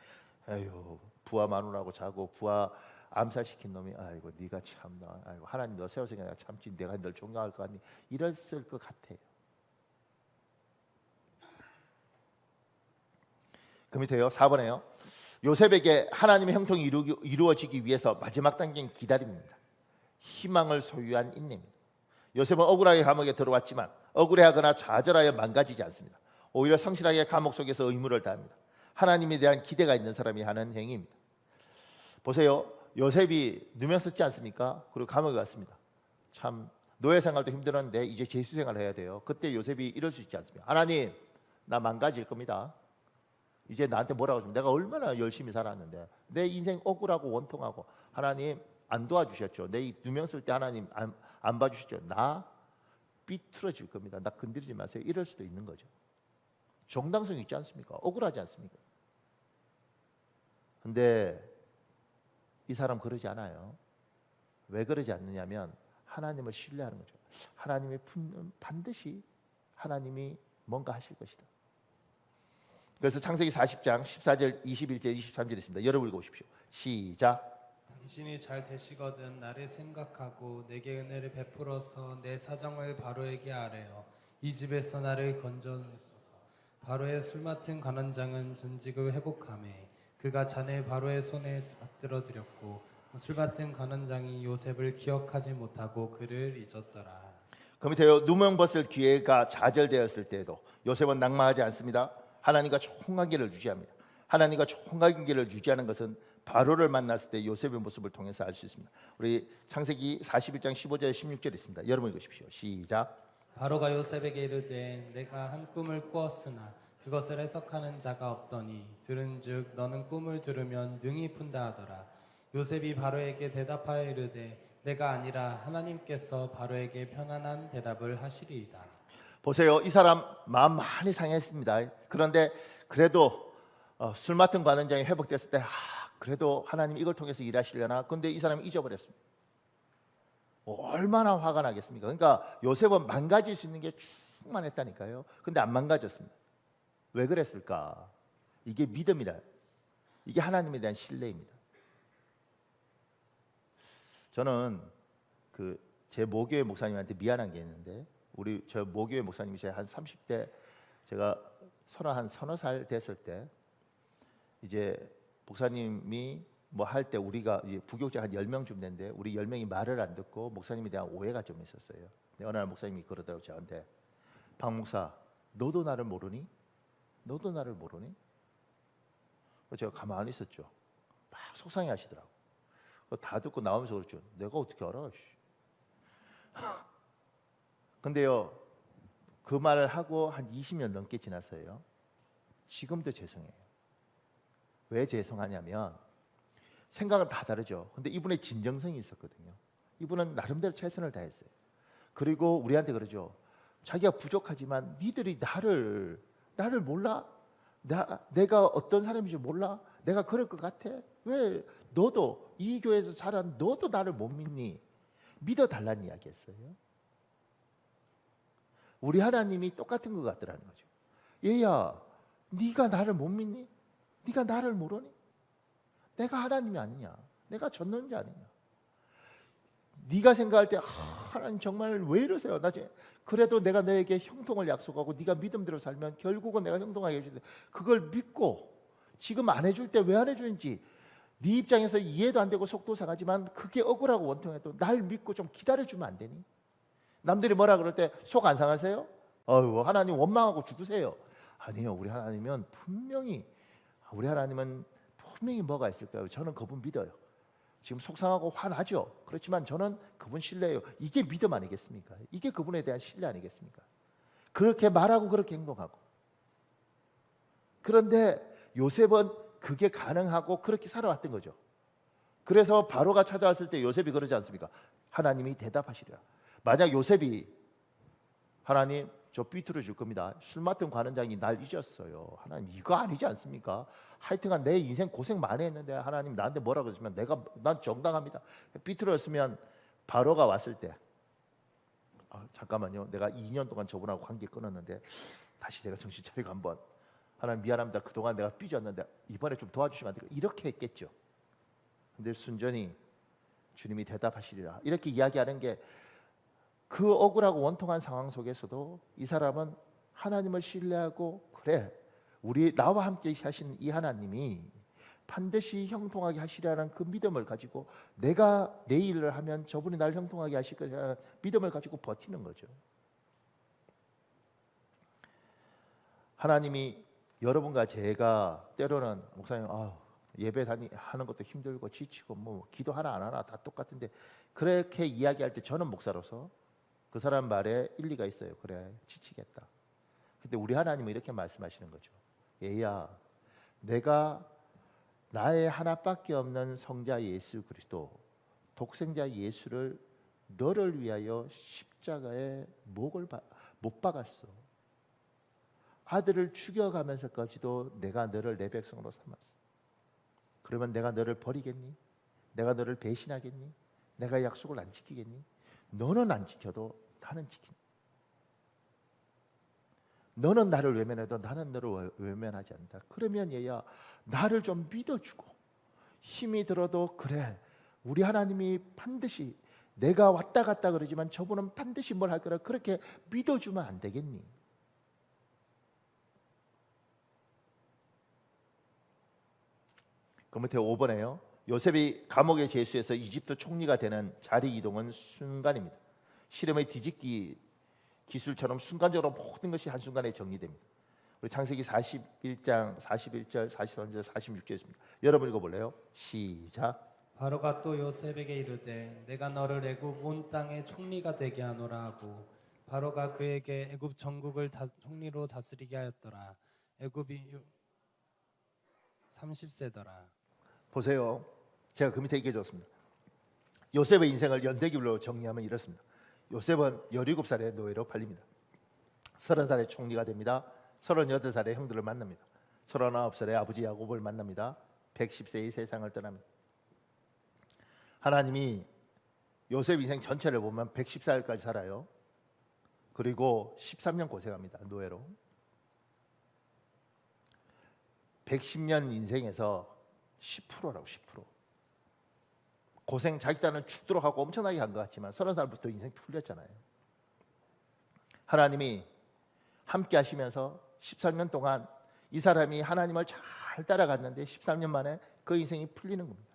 A: 에휴, 부하 마누라하고 자고 부하 암살시킨 놈이 아이고 네가 참나, 아이고 하나님 너 세워서 내가 참지, 내가 널 존경할 것 같니, 이랬을 것 같아요. 그 밑에요, 4번에요. 요셉에게 하나님의 형통이 이루어지기 위해서 마지막 단계는 기다림입니다. 희망을 소유한 인내입니다. 요셉은 억울하게 감옥에 들어왔지만 억울해하거나 좌절하여 망가지지 않습니다. 오히려 성실하게 감옥 속에서 의무를 다합니다. 하나님에 대한 기대가 있는 사람이 하는 행위입니다. 보세요, 요셉이 누명 썼지 않습니까? 그리고 감옥에 갔습니다. 참 노예 생활도 힘들었는데 이제 죄수 생활을 해야 돼요. 그때 요셉이 이럴 수 있지 않습니까? 하나님, 나 망가질 겁니다. 이제 나한테 뭐라고 좀, 내가 얼마나 열심히 살았는데 내 인생 억울하고 원통하고 하나님 안 도와주셨죠. 내 누명 쓸 때 하나님 안 봐주셨죠. 나 삐뚤어질 겁니다. 나 건드리지 마세요. 이럴 수도 있는 거죠. 정당성이 있지 않습니까? 억울하지 않습니까? 근데 이 사람 그러지 않아요. 왜 그러지 않느냐면 하나님을 신뢰하는 거죠. 하나님의 반드시 하나님이 뭔가 하실 것이다. 그래서 창세기 40장 14절 21절 23절 있습니다. 여러분 읽어보십시오. 시작.
B: 당신이 잘 되시거든 나를 생각하고 내게 은혜를 베풀어서 내 사정을 바로에게 아뢰어 이 집에서 나를 건져내소서. 바로의 술 맡은 관원장은 전직을 회복하매 그가 자네 바로의 손에 받들어 드렸고 술 맡은 관원장이 요셉을 기억하지 못하고 그를 잊었더라.
A: 그 밑에요. 누명 벗을 기회가 좌절되었을 때에도 요셉은 낭망하지 않습니다. 하나님과 총관계를 유지합니다. 하나님과 총관계를 유지하는 것은 바로를 만났을 때 요셉의 모습을 통해서 알 수 있습니다. 우리 창세기 41장 15절 16절 있습니다. 여러분 읽으십시오. 시작.
B: 바로가 요셉에게 이르되 내가 한 꿈을 꾸었으나 그것을 해석하는 자가 없더니 들은즉 너는 꿈을 들으면 능히 푼다 하더라. 요셉이 바로에게 대답하여 이르되 내가 아니라 하나님께서 바로에게 편안한 대답을 하시리이다.
A: 보세요. 이 사람 마음 많이 상했습니다. 그런데 그래도 술 맡은 관원장이 회복됐을 때 그래도 하나님 이걸 통해서 일하시려나. 근데 이 사람이 잊어버렸습니다. 얼마나 화가 나겠습니까? 그러니까 요셉은 망가질 수 있는 게 충만했다니까요. 근데 안 망가졌습니다. 왜 그랬을까? 이게 믿음이라. 이게 하나님에 대한 신뢰입니다. 저는 제 모교회 목사님한테 미안한 게 있는데, 저 모교회 목사님이 한 30대, 제가 서너 살 됐을 때 이제 목사님이 뭐 할 때 우리가 이제 부교육자 한 10명쯤 됐는데 우리 10명이 말을 안 듣고 목사님에 대한 오해가 좀 있었어요. 근데 어느 날 목사님이 그러더라고요. 저한테, 박 목사, 너도 나를 모르니? 너도 나를 모르니? 제가 가만히 있었죠. 막 속상해 하시더라고. 다 듣고 나오면서 그랬죠. 내가 어떻게 알아? 근데요, 그 말을 하고 한 20년 넘게 지났어요. 지금도 죄송해요. 왜 죄송하냐면 생각은 다 다르죠. 근데 이분의 진정성이 있었거든요. 이분은 나름대로 최선을 다했어요. 그리고 우리한테 그러죠. 자기가 부족하지만 니들이 나를 몰라? 내가 어떤 사람인지 몰라? 내가 그럴 것 같아? 왜 너도 이 교회에서 자란 너도 나를 못 믿니? 믿어달라는 이야기했어요. 우리 하나님이 똑같은 것 같더라는 거죠. 얘야, 네가 나를 못 믿니? 네가 나를 모르니? 내가 하나님이 아니냐? 내가 전능자 아니냐? 네가 생각할 때 하나님 정말 왜 이러세요? 그래도 내가 너에게 형통을 약속하고 네가 믿음대로 살면 결국은 내가 형통하게 해줄 때 그걸 믿고 지금 안 해줄 때 왜 안 해주는지 네 입장에서 이해도 안 되고 속도 상하지만 그게 억울하고 원통해도 날 믿고 좀 기다려주면 안 되니? 남들이 뭐라 그럴 때 속 안 상하세요? 하나님 원망하고 죽으세요. 아니요, 우리 하나님은 분명히 뭐가 있을까요? 저는 그분 믿어요. 지금 속상하고 화나죠. 그렇지만 저는 그분 신뢰해요. 이게 믿음 아니겠습니까? 이게 그분에 대한 신뢰 아니겠습니까? 그렇게 말하고 그렇게 행동하고. 그런데 요셉은 그게 가능하고 그렇게 살아왔던 거죠. 그래서 바로가 찾아왔을 때 요셉이 그러지 않습니까? 하나님이 대답하시리라. 만약 요셉이 하나님 저 삐뚤어 줄 겁니다. 술 맡은 관원장이 날 잊었어요. 하나님 이거 아니지 않습니까? 하여튼간 내 인생 고생 많이 했는데 하나님 나한테 뭐라 그러시면 난 정당합니다. 삐뚤었으면 바로가 왔을 때 잠깐만요. 내가 2년 동안 저분하고 관계 끊었는데 다시 제가 정신 차리고 한번 하나님 미안합니다. 그동안 내가 삐졌는데 이번에 좀 도와주시면 안 될까요? 이렇게 했겠죠. 근데 순전히 주님이 대답하시리라 이렇게 이야기하는 게 그 억울하고 원통한 상황 속에서도 이 사람은 하나님을 신뢰하고 그래 우리 나와 함께 하신 이 하나님이 반드시 형통하게 하시리라는 그 믿음을 가지고 내가 내 일을 하면 저분이 날 형통하게 하실 거라는 믿음을 가지고 버티는 거죠. 하나님이 여러분과 제가 때로는 목사님 예배 하는 것도 힘들고 지치고 뭐 기도 하나 안 하나 다 똑같은데 그렇게 이야기할 때 저는 목사로서 그 사람 말에 일리가 있어요. 그래 지치겠다. 근데 우리 하나님은 이렇게 말씀하시는 거죠. 얘야 내가 나의 하나밖에 없는 성자 예수 그리스도 독생자 예수를 너를 위하여 십자가에 못 박았어. 아들을 죽여가면서까지도 내가 너를 내 백성으로 삼았어. 그러면 내가 너를 버리겠니? 내가 너를 배신하겠니? 내가 약속을 안 지키겠니? 너는 안 지켜도 나는 지킨다. 너는 나를 외면해도 나는 너를 외면하지 않는다. 그러면 얘야 나를 좀 믿어주고 힘이 들어도 그래 우리 하나님이 반드시 내가 왔다 갔다 그러지만 저분은 반드시 뭘 할 거라 그렇게 믿어주면 안 되겠니? 그 밑에 5번에요. 요셉이 감옥에 제수해서 이집트 총리가 되는 자리 이동은 순간입니다. 실험의 뒤집기 기술처럼 순간적으로 모든 것이 한순간에 정리됩니다. 우리 창세기 41장 41절 43절 46절 있습니다. 여러분 읽어볼래요? 시작.
B: 바로가 또 요셉에게 이르되 내가 너를 애굽 온 땅의 총리가 되게 하노라 하고 바로가 그에게 애굽 전국을 총리로 다스리게 하였더라. 애굽이 30세더라.
A: 보세요. 제가 그 밑에 얘기해줬습니다. 요셉의 인생을 연대기로 정리하면 이렇습니다. 요셉은 17살에 노예로 팔립니다. 30살에 총리가 됩니다. 38살에 형들을 만납니다. 39살에 아버지 야곱을 만납니다. 110세의 세상을 떠납니다. 하나님이 요셉 인생 전체를 보면 110살까지 살아요. 그리고 13년 고생합니다. 노예로. 110년 인생에서 10%라고 10%. 고생 자기 딴은 죽도록 하고 엄청나게 한 것 같지만 30살부터 인생 풀렸잖아요. 하나님이 함께 하시면서 13년 동안 이 사람이 하나님을 잘 따라갔는데 13년 만에 그 인생이 풀리는 겁니다.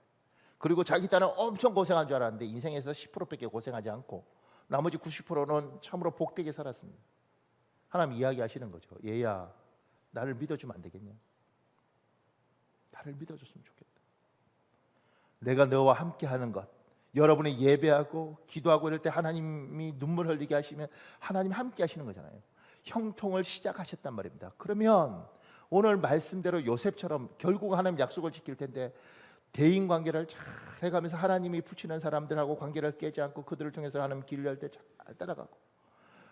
A: 그리고 자기 딴은 엄청 고생한 줄 알았는데 인생에서 10%밖에 고생하지 않고 나머지 90%는 참으로 복되게 살았습니다. 하나님 이야기하시는 거죠. 얘야 나를 믿어주면 안 되겠냐? 나를 믿어줬으면 좋겠다. 내가 너와 함께 하는 것, 여러분이 예배하고 기도하고 이럴 때 하나님이 눈물 흘리게 하시면 하나님이 함께 하시는 거잖아요. 형통을 시작하셨단 말입니다. 그러면 오늘 말씀대로 요셉처럼 결국 하나님 약속을 지킬 텐데 대인관계를 잘 해가면서 하나님이 붙이는 사람들하고 관계를 깨지 않고 그들을 통해서 하나님 길을 열 때 잘 따라가고,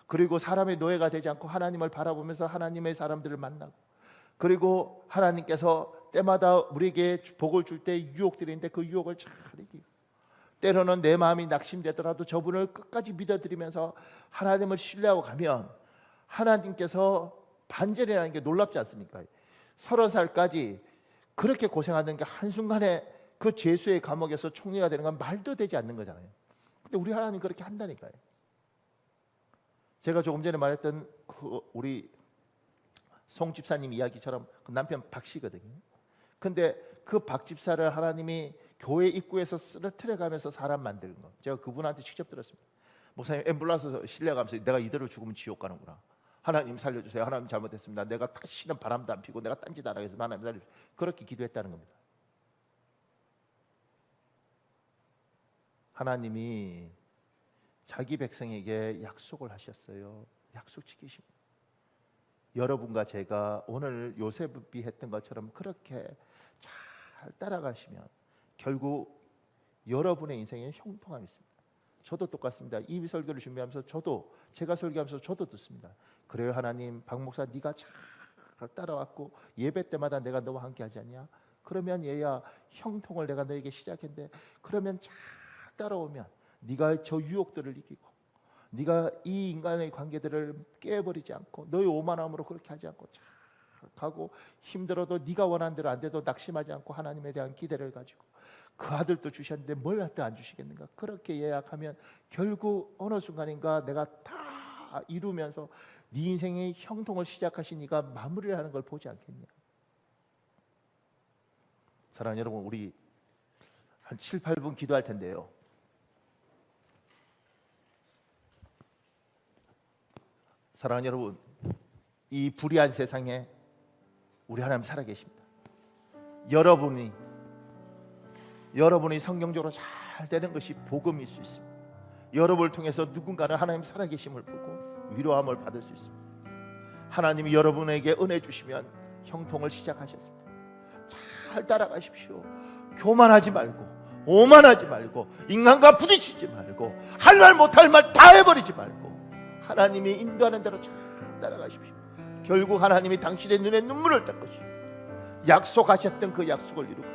A: 그리고 사람의 노예가 되지 않고 하나님을 바라보면서 하나님의 사람들을 만나고, 그리고 하나님께서 때마다 우리에게 복을 줄 때 유혹들이 있는데 그 유혹을 잘 이기고, 때로는 내 마음이 낙심되더라도 저분을 끝까지 믿어드리면서 하나님을 신뢰하고 가면 하나님께서 반전이라는 게 놀랍지 않습니까? 30살까지 그렇게 고생하는 게 한순간에 그 죄수의 감옥에서 총리가 되는 건 말도 되지 않는 거잖아요. 근데 우리 하나님 그렇게 한다니까요. 제가 조금 전에 말했던 그 우리 송 집사님 이야기처럼 그 남편 박 씨거든요. 근데 그 박 집사를 하나님이 교회 입구에서 쓰러뜨려 가면서 사람 만드는 거, 제가 그분한테 직접 들었습니다. 목사님 앰뷸런스 실려가면서 내가 이대로 죽으면 지옥 가는구나. 하나님 살려주세요. 하나님 잘못했습니다. 내가 다시는 바람도 안 피고 내가 딴짓 안 하겠습니다. 하나님 살려주세요. 그렇게 기도했다는 겁니다. 하나님이 자기 백성에게 약속을 하셨어요. 약속 지키십니다. 여러분과 제가 오늘 요셉이 했던 것처럼 그렇게 잘 따라가시면 결국 여러분의 인생에 형통함이 있습니다. 저도 똑같습니다. 이 설교를 준비하면서 제가 설교하면서 저도 듣습니다. 그래요 하나님, 박 목사 네가 잘 따라왔고 예배 때마다 내가 너와 함께 하지 않냐? 그러면 얘야 형통을 내가 너에게 시작했는데, 그러면 잘 따라오면 네가 저 유혹들을 이기고 네가 이 인간의 관계들을 깨버리지 않고 너의 오만함으로 그렇게 하지 않고 잘 하고 힘들어도 네가 원하는 대로 안 돼도 낙심하지 않고 하나님에 대한 기대를 가지고 그 아들도 주셨는데 뭘 갖다 안 주시겠는가? 그렇게 예약하면 결국 어느 순간인가 내가 다 이루면서 네 인생의 형통을 시작하신 이가 마무리를 하는 걸 보지 않겠냐? 사랑하는 여러분, 우리 한 7, 8분 기도할 텐데요. 사랑하는 여러분, 이 불의한 세상에 우리 하나님 살아계십니다. 여러분이 성경적으로 잘 되는 것이 복음일 수 있습니다. 여러분을 통해서 누군가는 하나님 살아계심을 보고 위로함을 받을 수 있습니다. 하나님이 여러분에게 은혜 주시면 형통을 시작하셨습니다. 잘 따라가십시오. 교만하지 말고, 오만하지 말고, 인간과 부딪히지 말고, 할 말 못할 말 다 해버리지 말고 하나님이 인도하는 대로 잘 따라가십시오. 결국 하나님이 당신의 눈에 눈물을 닦으시고 약속하셨던 그 약속을 이루고,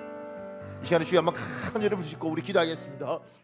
A: 이 시간에 주여 한번 간절히 부르시고 우리 기도하겠습니다.